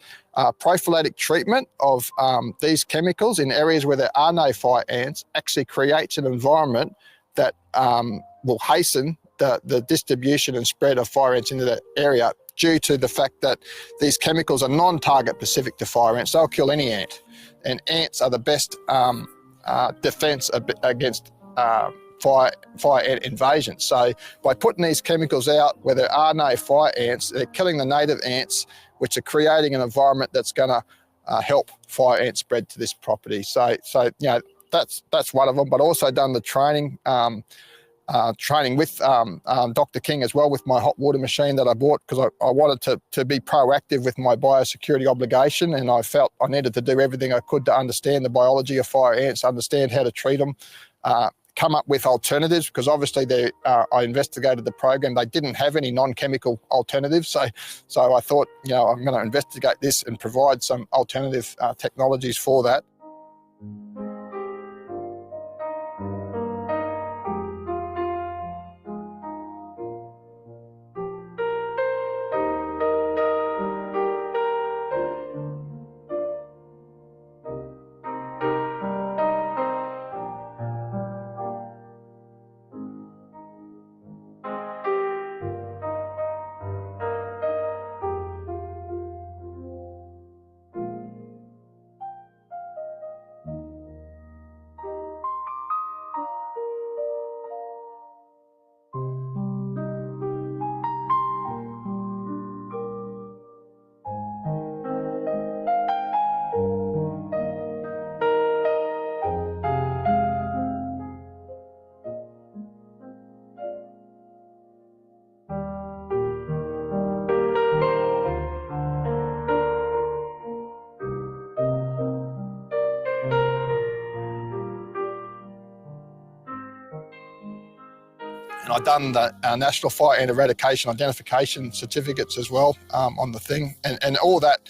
prophylactic treatment of these chemicals in areas where there are no fire ants actually creates an environment that will hasten the distribution and spread of fire ants into that area, due to the fact that these chemicals are non-target specific to fire ants. They'll kill any ant, and ants are the best defense against fire ant invasion. So by putting these chemicals out where there are no fire ants, they're killing the native ants, which are creating an environment that's going to help fire ant spread to this property. So you know, that's one of them. But also done the training with Dr. King as well, with my hot water machine that I bought, because I wanted to be proactive with my biosecurity obligation, and I felt I needed to do everything I could to understand the biology of fire ants, understand how to treat them, come up with alternatives, because obviously I investigated the program. They didn't have any non-chemical alternatives. So I thought, you know, I'm going to investigate this and provide some alternative technologies for that. And I've done the National Fire Ant Eradication Identification Certificates as well on the thing. And all that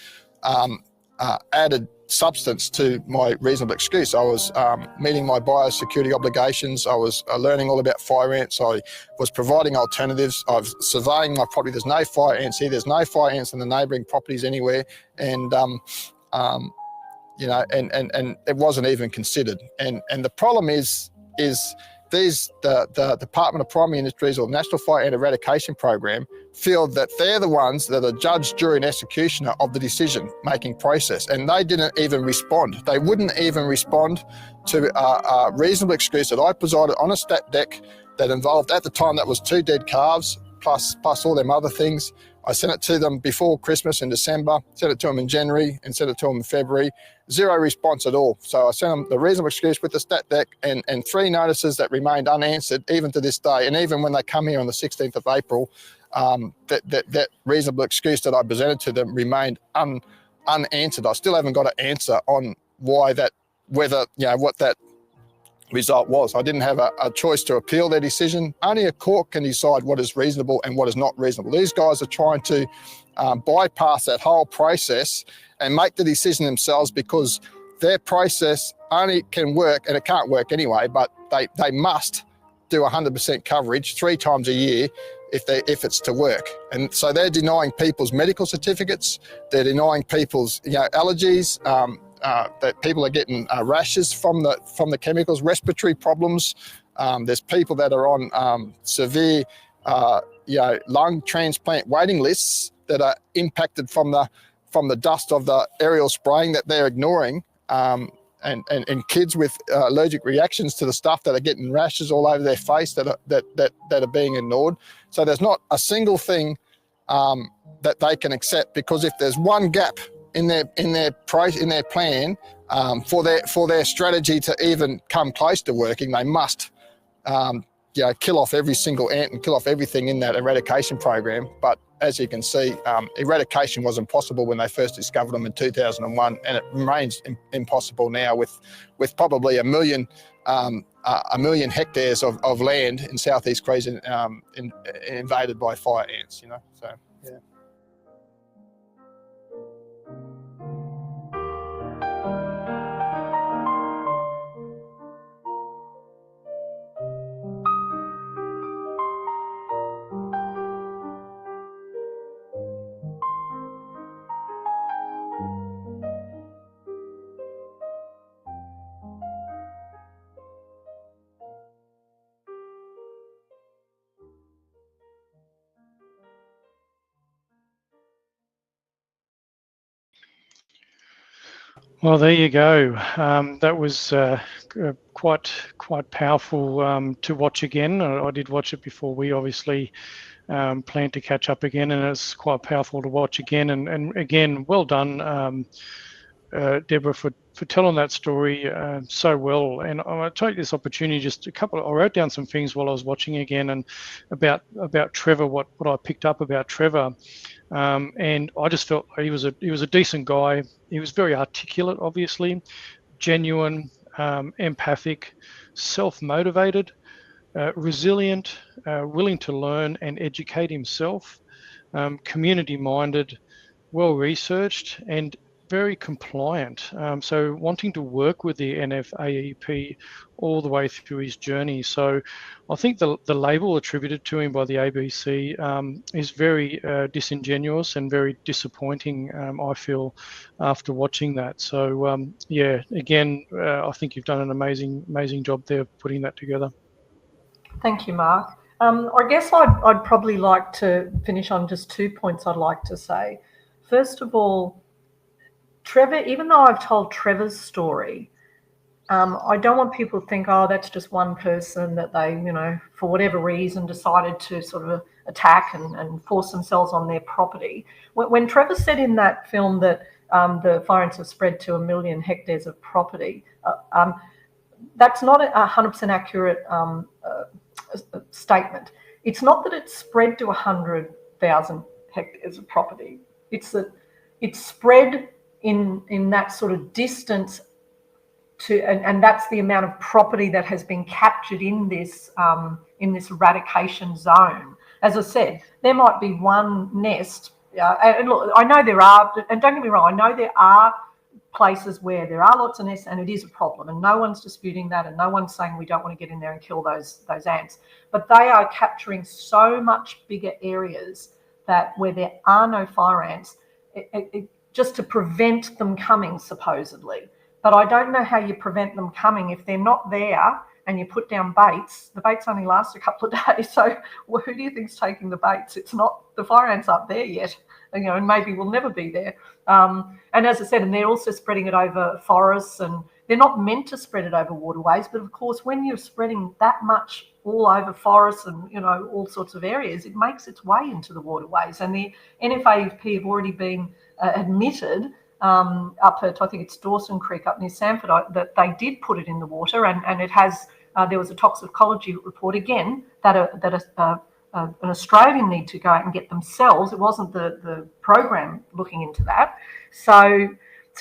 added substance to my reasonable excuse. I was meeting my biosecurity obligations. I was learning all about fire ants. I was providing alternatives. I was surveying my property. There's no fire ants here. There's no fire ants in the neighbouring properties anywhere. And you know, and it wasn't even considered. And the problem is the Department of Primary Industries, or National Fire Ant Eradication Program, feel that they're the ones that are judge, jury and executioner of the decision-making process, and they didn't even respond. They wouldn't even respond to a reasonable excuse that I presided on a stat deck that involved, at the time, that was 2 dead calves, plus all them other things. I sent it to them before Christmas in December, sent it to them in January, and sent it to them in February. Zero response at all. So I sent them the reasonable excuse with the stat deck and 3 notices that remained unanswered even to this day. And even when they come here on the 16th of April, that reasonable excuse that I presented to them remained unanswered. I still haven't got an answer on why that, whether, you know, what that result was. I didn't have a choice to appeal their decision. Only a court can decide what is reasonable and what is not reasonable. These guys are trying to bypass that whole process and make the decision themselves, because their process only can work, and it can't work anyway, but they must do 100% coverage 3 times a year if it's to work. And so they're denying people's medical certificates, they're denying people's, you know, allergies, that people are getting rashes from the chemicals, respiratory problems. There's people that are on severe you know, lung transplant waiting lists that are impacted from the dust of the aerial spraying that they're ignoring, and kids with allergic reactions to the stuff that are getting rashes all over their face that are being ignored. So there's not a single thing that they can accept, because if there's one gap in their plan for their strategy to even come close to working, they must you know, kill off every single ant and kill off everything in that eradication program. But as you can see, eradication was impossible when they first discovered them in 2001, and it remains impossible now with probably a million hectares of land in southeast Queensland invaded by fire ants. You know, so yeah. Well, there you go. That was quite powerful to watch again. I did watch it before we obviously planned to catch up again, and it's quite powerful to watch again. And again, well done, Deborah, for telling that story so well. And I want to take this opportunity, just I wrote down some things while I was watching again, and about Trevor, what I picked up about Trevor. And I just felt he was a decent guy. He was very articulate, obviously, genuine, empathic, self-motivated, resilient, willing to learn and educate himself, community-minded, well-researched, and very compliant. So wanting to work with the NFAEP all the way through his journey. So I think the label attributed to him by the ABC is very disingenuous and very disappointing, I feel, after watching that. So yeah, again, I think you've done an amazing job there putting that together. Thank you, Mark. I guess I'd probably like to finish on just 2 points I'd like to say. First of all, Trevor, even though I've told Trevor's story, I don't want people to think, oh, that's just one person that they, for whatever reason decided to sort of attack and force themselves on their property. When Trevor said in that film that the fire ants have spread to 1 million hectares of property, that's not a 100% accurate statement. It's not that it's spread to 100,000 hectares of property. It's that it's spread in that sort of distance to, and that's the amount of property that has been captured in this eradication zone. As I said, there might be one nest. And look, I know there are, and don't get me wrong, I know there are places where there are lots of nests and it is a problem, and no one's disputing that, and no one's saying we don't want to get in there and kill those ants. But they are capturing so much bigger areas that where there are no fire ants, just to prevent them coming, supposedly. But I don't know how you prevent them coming if they're not there and you put down baits. The baits only last a couple of days. So who do you think's taking the baits? It's not, the fire ants aren't there yet, and maybe will never be there. And as I said, and they're also spreading it over forests, and they're not meant to spread it over waterways. But of course, when you're spreading that much all over forests and, all sorts of areas, it makes its way into the waterways. And the NFAEP have already been admitted up at, I think it's Dawson Creek up near Sanford, that they did put it in the water, and it has, there was a toxicology report again that an Australian need to go out and get themselves. It wasn't the program looking into that. So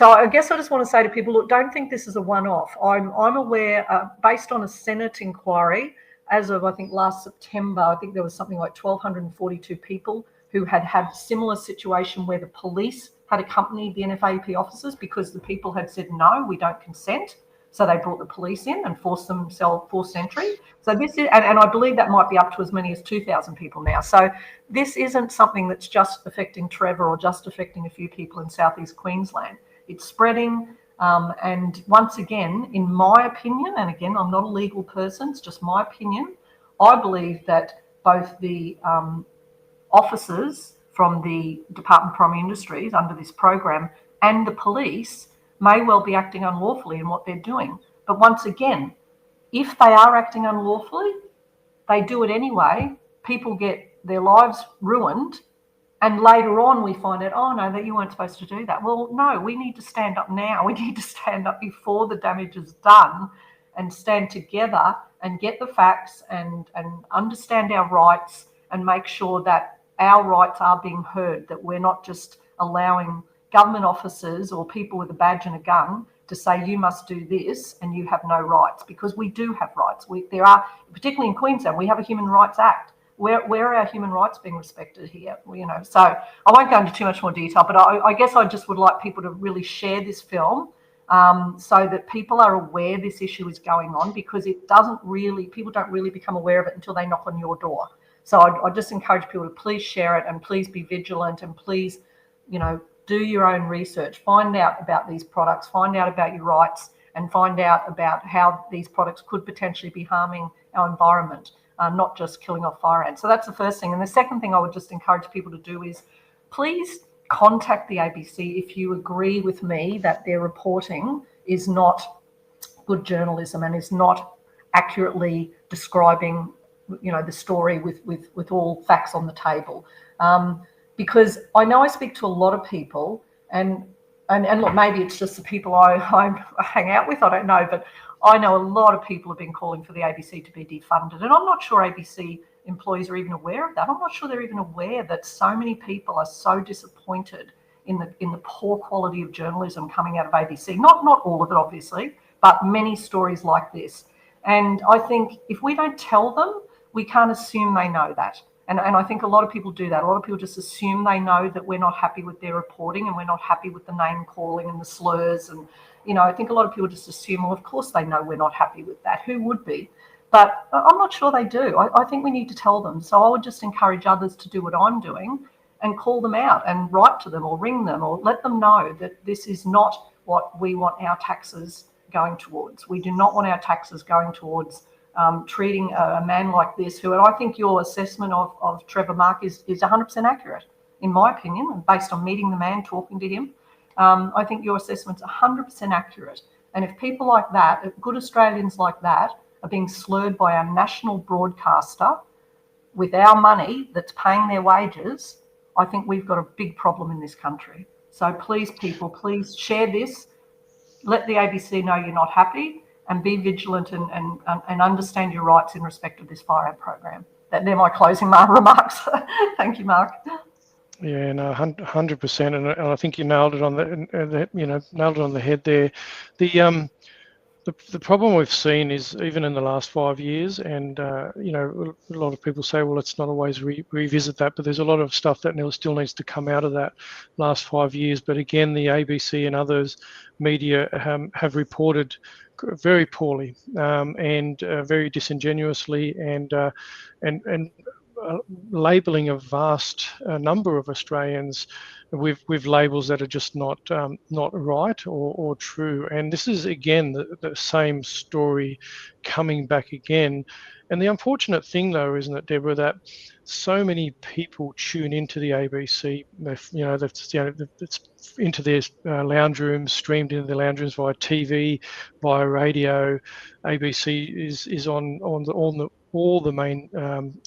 I guess I just want to say to people, look, don't think this is a one-off. I'm aware, based on a Senate inquiry, as of, I think, last September, I think there was something like 1,242 people who had similar situation where the police had accompanied the NFAEP officers because the people had said, no, we don't consent. So they brought the police in and forced entry. So this is, and I believe that might be up to as many as 2,000 people now. So this isn't something that's just affecting Trevor or just affecting a few people in southeast Queensland. It's spreading. And once again, in my opinion, and again, I'm not a legal person, it's just my opinion, I believe that both the officers from the Department of Primary Industries under this program and the police may well be acting unlawfully in what they're doing. But once again, if they are acting unlawfully, they do it anyway, people get their lives ruined, and later on we find out, oh no, that you weren't supposed to do that. Well, no, we need to stand up now. We need to stand up before the damage is done and stand together and get the facts and understand our rights and make sure that our rights are being heard, that we're not just allowing government officers or people with a badge and a gun to say you must do this and you have no rights, because we do have rights. There are, particularly in Queensland, we have a Human Rights Act. Where are our human rights being respected here? So I won't go into too much more detail, but I guess I just would like people to really share this film so that people are aware this issue is going on, because people don't really become aware of it until they knock on your door. So I just encourage people to please share it and please be vigilant and please, do your own research, find out about these products, find out about your rights, and find out about how these products could potentially be harming our environment, not just killing off fire ants. So that's the first thing. And the second thing I would just encourage people to do is please contact the ABC if you agree with me that their reporting is not good journalism and is not accurately describing, the story with all facts on the table. Because I know I speak to a lot of people, and look, maybe it's just the people I hang out with, I don't know, but I know a lot of people have been calling for the ABC to be defunded, and I'm not sure ABC employees are even aware of that. I'm not sure they're even aware that so many people are so disappointed in the poor quality of journalism coming out of ABC. Not all of it, obviously, but many stories like this. And I think if we don't tell them, we can't assume they know that. And I think a lot of people do that. A lot of people just assume they know that we're not happy with their reporting and we're not happy with the name calling and the slurs. And, I think a lot of people just assume, well, of course they know we're not happy with that. Who would be? But I'm not sure they do. I think we need to tell them. So I would just encourage others to do what I'm doing and call them out and write to them or ring them or let them know that this is not what we want our taxes going towards. We do not want our taxes going towards treating a man like this, who, and I think your assessment of Trevor, Mark, is 100% accurate, in my opinion, and based on meeting the man, talking to him. I think your assessment's 100% accurate. And if people like that, if good Australians like that, are being slurred by our national broadcaster with our money that's paying their wages, I think we've got a big problem in this country. So please, people, please share this. Let the ABC know you're not happy, and be vigilant and understand your rights in respect of this Fire Ant program. They're my closing remarks. Thank you, Mark. Yeah, no, 100%, and I think you nailed it on nailed it on the head there. The problem we've seen is, even in the last 5 years, and a lot of people say, well, let's not always revisit that, but there's a lot of stuff that still needs to come out of that last 5 years. But again, the ABC and others media have reported very poorly and very disingenuously, and labelling a vast number of Australians with labels that are just not right or true. And this is, again, the same story coming back again. And the unfortunate thing, though, isn't it, Deborah, that so many people tune into the ABC. It's into their lounge rooms, streamed into their lounge rooms via TV, via radio. ABC is on all the main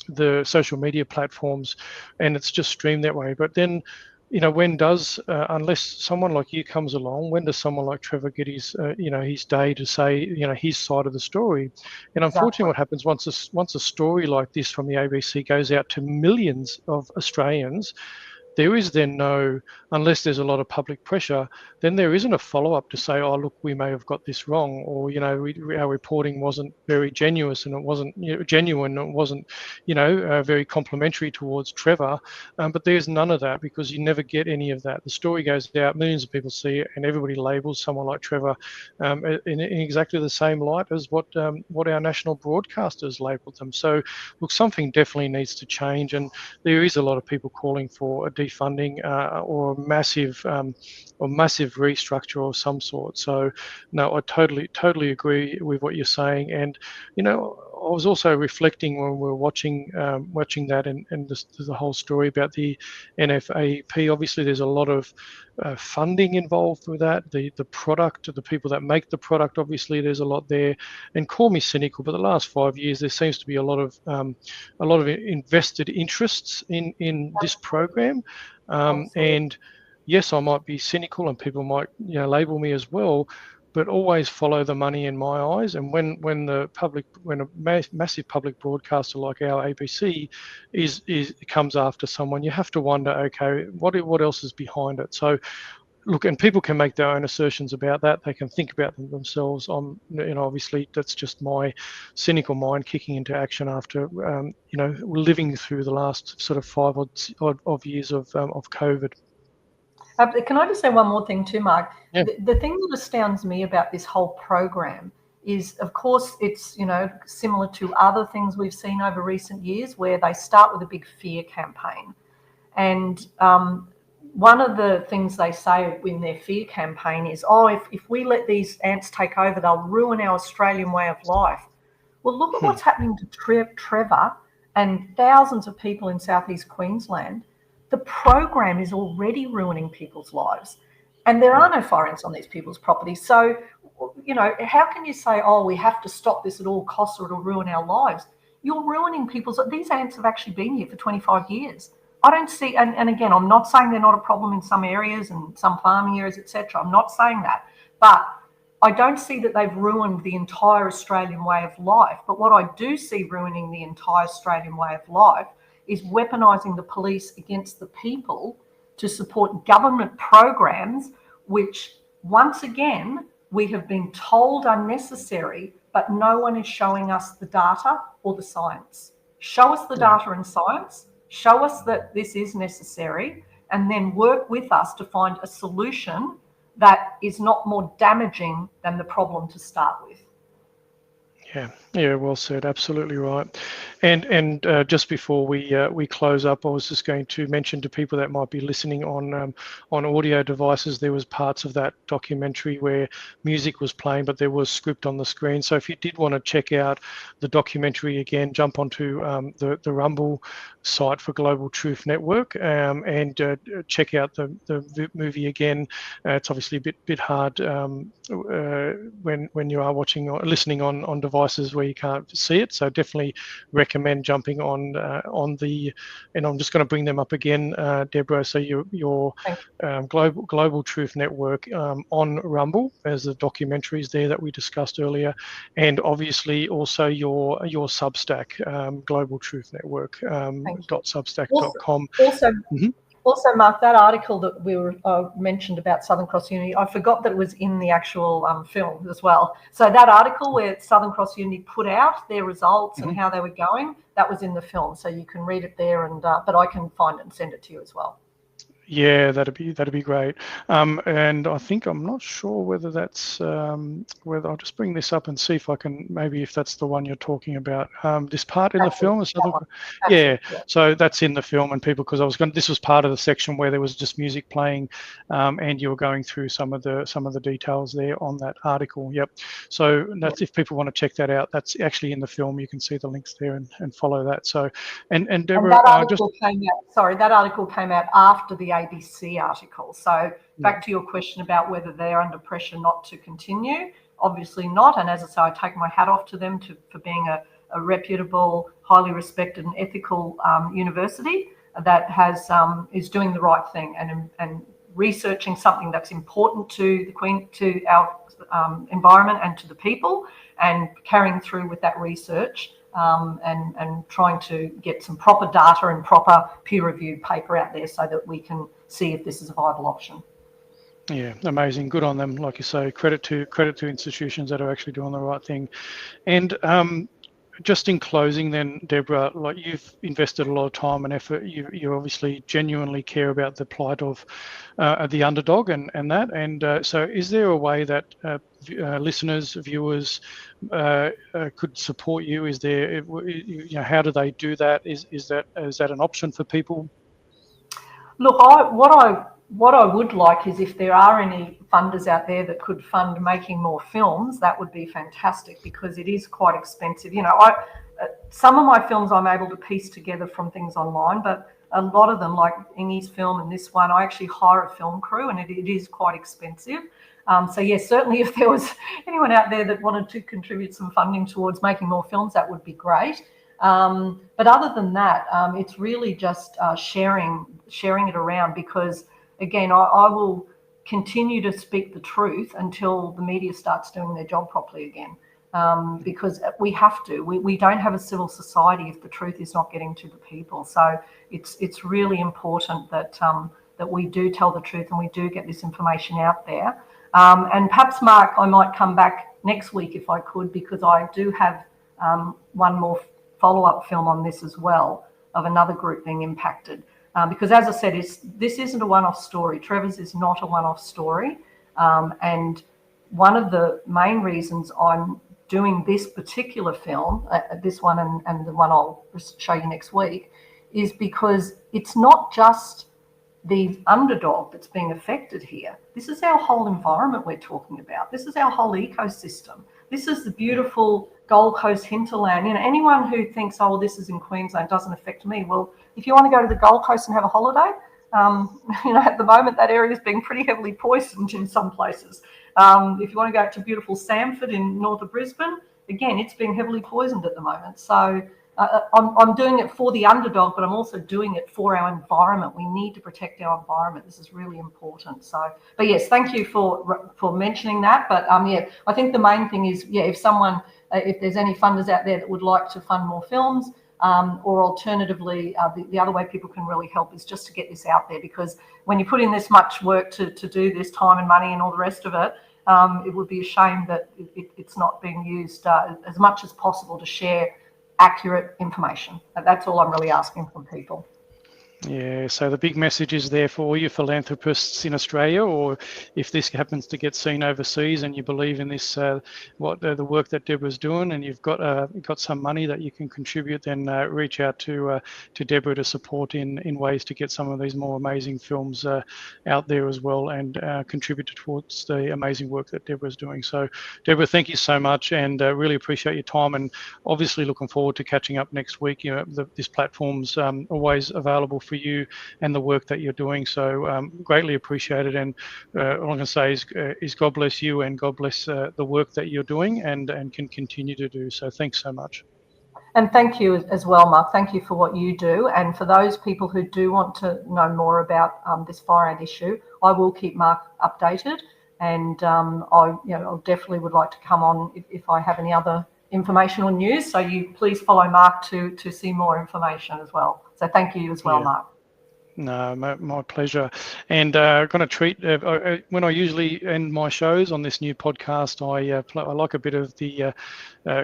the social media platforms, and it's just streamed that way. But then, when does unless someone like you comes along, when does someone like Trevor get his his day to say his side of the story? And unfortunately, what happens once a story like this from the ABC goes out to millions of Australians, there is then no, unless there's a lot of public pressure, then there isn't a follow-up to say, oh, look, we may have got this wrong, or, our reporting wasn't very genuine, and it wasn't genuine, it wasn't, very complimentary towards Trevor. But there's none of that, because you never get any of that. The story goes out, millions of people see it, and everybody labels someone like Trevor in exactly the same light as what our national broadcasters labelled them. So, look, something definitely needs to change, and there is a lot of people calling for a defunding or massive restructure of some sort. So no, I totally agree with what you're saying. And I was also reflecting when we were watching that and the whole story about the NFAP. Obviously, there's a lot of funding involved with that. The product, the people that make the product, obviously there's a lot there. And call me cynical, but the last 5 years there seems to be a lot of invested interests in this program. And yes, I might be cynical, and people might label me as well, but always follow the money in my eyes. And when a massive public broadcaster like our ABC comes after someone, you have to wonder, okay, what else is behind it? So look, and people can make their own assertions about that. They can think about them themselves. Obviously that's just my cynical mind kicking into action after living through the last sort of 5 odd years of COVID. Can I just say one more thing too, Mark? Yeah. The thing that astounds me about this whole program is, of course, it's similar to other things we've seen over recent years, where they start with a big fear campaign. And one of the things they say in their fear campaign is, if we let these ants take over, they'll ruin our Australian way of life. Well, look at what's happening to Trevor and thousands of people in southeast Queensland. the program is already ruining people's lives. And there are no fire ants on these people's properties. So, you know, how can you say, oh, we have to stop this at all costs or it'll ruin our lives? You're ruining people's... These ants have actually been here for 25 years. I don't see... And again, I'm not saying they're not a problem in some areas and some farming areas, etc. I'm not saying that. But I don't see that they've ruined the entire Australian way of life. But what I do see ruining the entire Australian way of life is weaponising the police against the people to support government programs, which, once again, we have been told are necessary, but no one is showing us the data or the science. Show us the data and science, show us that this is necessary, and then work with us to find a solution that is not more damaging than the problem to start with. Yeah, well said. Absolutely right. And just before we close up, I was just going to mention to people that might be listening on audio devices, there was parts of that documentary where music was playing, but there was script on the screen. So if you did want to check out the documentary again, jump onto the Rumble site for Global Truth Network and check out the movie again. It's obviously a bit hard when you are watching or listening on devices where you can't see it, so definitely recommend jumping on the, and I'm just going to bring them up again, Deborah. So your Global Truth Network on Rumble, as the documentaries there that we discussed earlier, and obviously also your Substack, Global Truth Network .substack.com. Also, Mark, that article that we were mentioned about Southern Cross Unity, I forgot that it was in the actual film as well. So that article where Southern Cross Unity put out their results and how they were going, that was in the film. So you can read it there, and but I can find it and send it to you as well. Yeah, that'd be great. And I think, I'm not sure whether that's whether, I'll just bring this up and see if I can, maybe if that's the one you're talking about. This part in the film is so that's in the film, and people, because this was part of the section where there was just music playing, and you were going through some of the details there on that article. Yep. So that's, if people want to check that out, that's actually in the film. You can see the links there and follow that. So and Deborah, that article that article came out after the ABC article. So back to your question about whether they're under pressure not to continue, obviously not. And as I say, I take my hat off to them for being a reputable, highly respected and ethical university that has is doing the right thing and researching something that's important to our environment and to the people, and carrying through with that research. And trying to get some proper data and proper peer-reviewed paper out there so that we can see if this is a viable option. Yeah, amazing. Good on them. Like you say, credit to institutions that are actually doing the right thing. And just in closing then, Deborah, like, you've invested a lot of time and effort. You obviously genuinely care about the plight of the underdog and that. And so is there a way that listeners, viewers could support you? Is there, how do they do that? Is that an option for people? Look, what I would like is, if there are any funders out there that could fund making more films, that would be fantastic, because it is quite expensive. You know, some of my films I'm able to piece together from things online, but a lot of them, like Ingy's film and this one, I actually hire a film crew, and it is quite expensive. So yes, certainly if there was anyone out there that wanted to contribute some funding towards making more films, that would be great. But other than that, it's really just sharing it around, because again, I will continue to speak the truth until the media starts doing their job properly again, because we have to. We don't have a civil society if the truth is not getting to the people. So it's really important that that we do tell the truth and we do get this information out there. And perhaps, Mark, I might come back next week if I could, because I do have one more follow-up film on this as well, of another group being impacted. Because as I said, this isn't a one-off story. Trevor's is not a one-off story. And one of the main reasons I'm doing this particular film, this one and the one I'll show you next week, is because it's not just the underdog that's being affected here. This is our whole environment we're talking about. This is our whole ecosystem. This is the beautiful Gold Coast hinterland. You know, anyone who thinks, oh, well, this is in Queensland, doesn't affect me. Well, if you want to go to the Gold Coast and have a holiday, you know, at the moment that area is being pretty heavily poisoned in some places. If you want to go to beautiful Samford in north of Brisbane, again, it's being heavily poisoned at the moment. So I'm doing it for the underdog, but I'm also doing it for our environment. We need to protect our environment. This is really important. So, but yes, thank you for mentioning that. But yeah, I think the main thing is, yeah, if someone, if there's any funders out there that would like to fund more films, or alternatively, the other way people can really help is just to get this out there, because when you put in this much work to do this, time and money and all the rest of it, it would be a shame that it's not being used as much as possible to share accurate information. That's all I'm really asking from people. Yeah, so the big message is there for all you philanthropists in Australia, or if this happens to get seen overseas and you believe in this, the work that Debra's doing, and you've got some money that you can contribute, then reach out to Debra to support in ways to get some of these more amazing films out there as well, and contribute towards the amazing work that Debra's doing. So, Debra, thank you so much, and really appreciate your time, and obviously looking forward to catching up next week. You know, this platform's always available for you and the work that you're doing, so greatly appreciated. And all I can say is God bless you, and God bless the work that you're doing and can continue to do. So thanks so much. And thank you as well, Mark. Thank you for what you do. And for those people who do want to know more about this fire ant issue, I will keep Mark updated, and I definitely would like to come on if I have any other information or news. So you please follow Mark to see more information as well. So thank you as well, Yeah. Mark. No, my pleasure. And going to treat, when I usually end my shows on this new podcast, I like a bit of the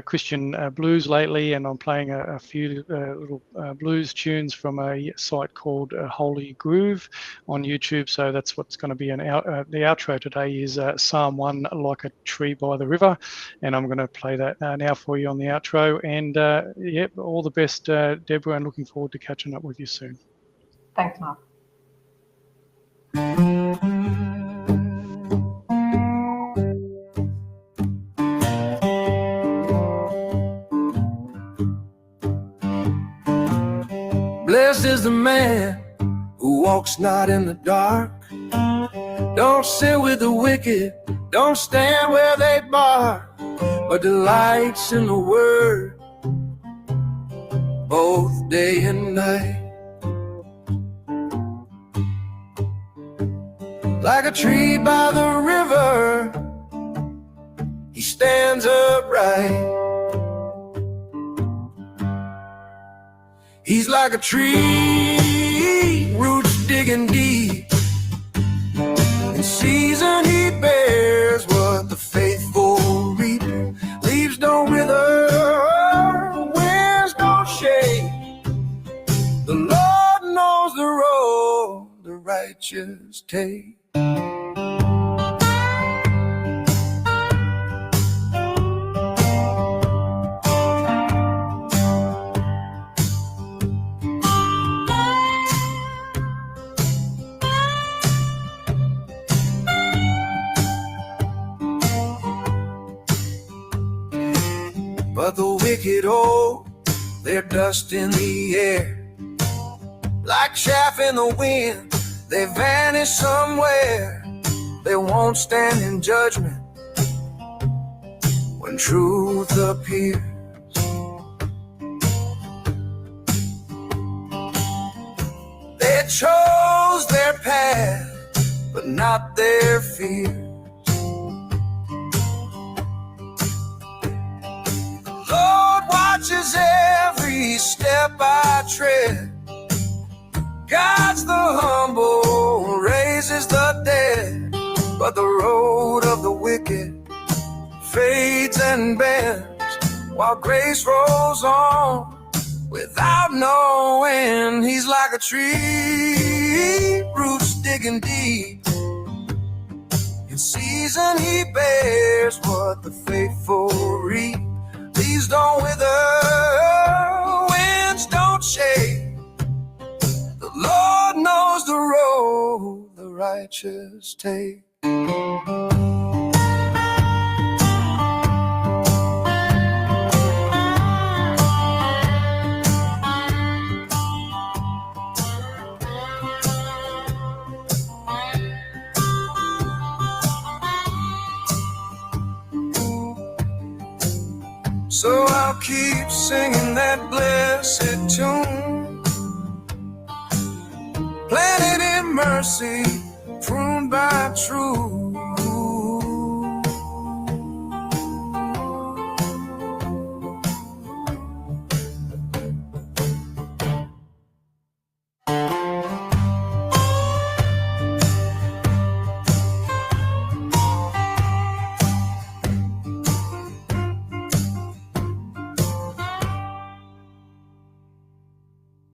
Christian blues lately, and I'm playing a few little blues tunes from a site called Holy Groove on YouTube. So that's what's going to be the outro today is Psalm 1, Like a Tree by the River. And I'm going to play that now for you on the outro. And yeah, all the best, Debra, and looking forward to catching up with you soon. Thanks, Mark. Blessed is the man who walks not in the dark, don't sit with the wicked, don't stand where they bark, but delights in the word both day and night. Like a tree by the river, he stands upright. He's like a tree, roots digging deep. In season he bears what the faithful reap. Leaves don't wither, winds don't shake. The Lord knows the road the righteous take. But the wicked, oh, they're dust in the air. Like chaff in the wind, they vanish somewhere. They won't stand in judgment when truth appears. They chose their path, but not their fear. Watches every step I tread, guides the humble, raises the dead. But the road of the wicked fades and bends, while grace rolls on without no end. He's like a tree, roots digging deep. In season he bears what the faithful reap. Leaves don't wither, winds don't shake. The Lord knows the road the righteous take. I'll keep singing that blessed tune. Planted in mercy, pruned by truth.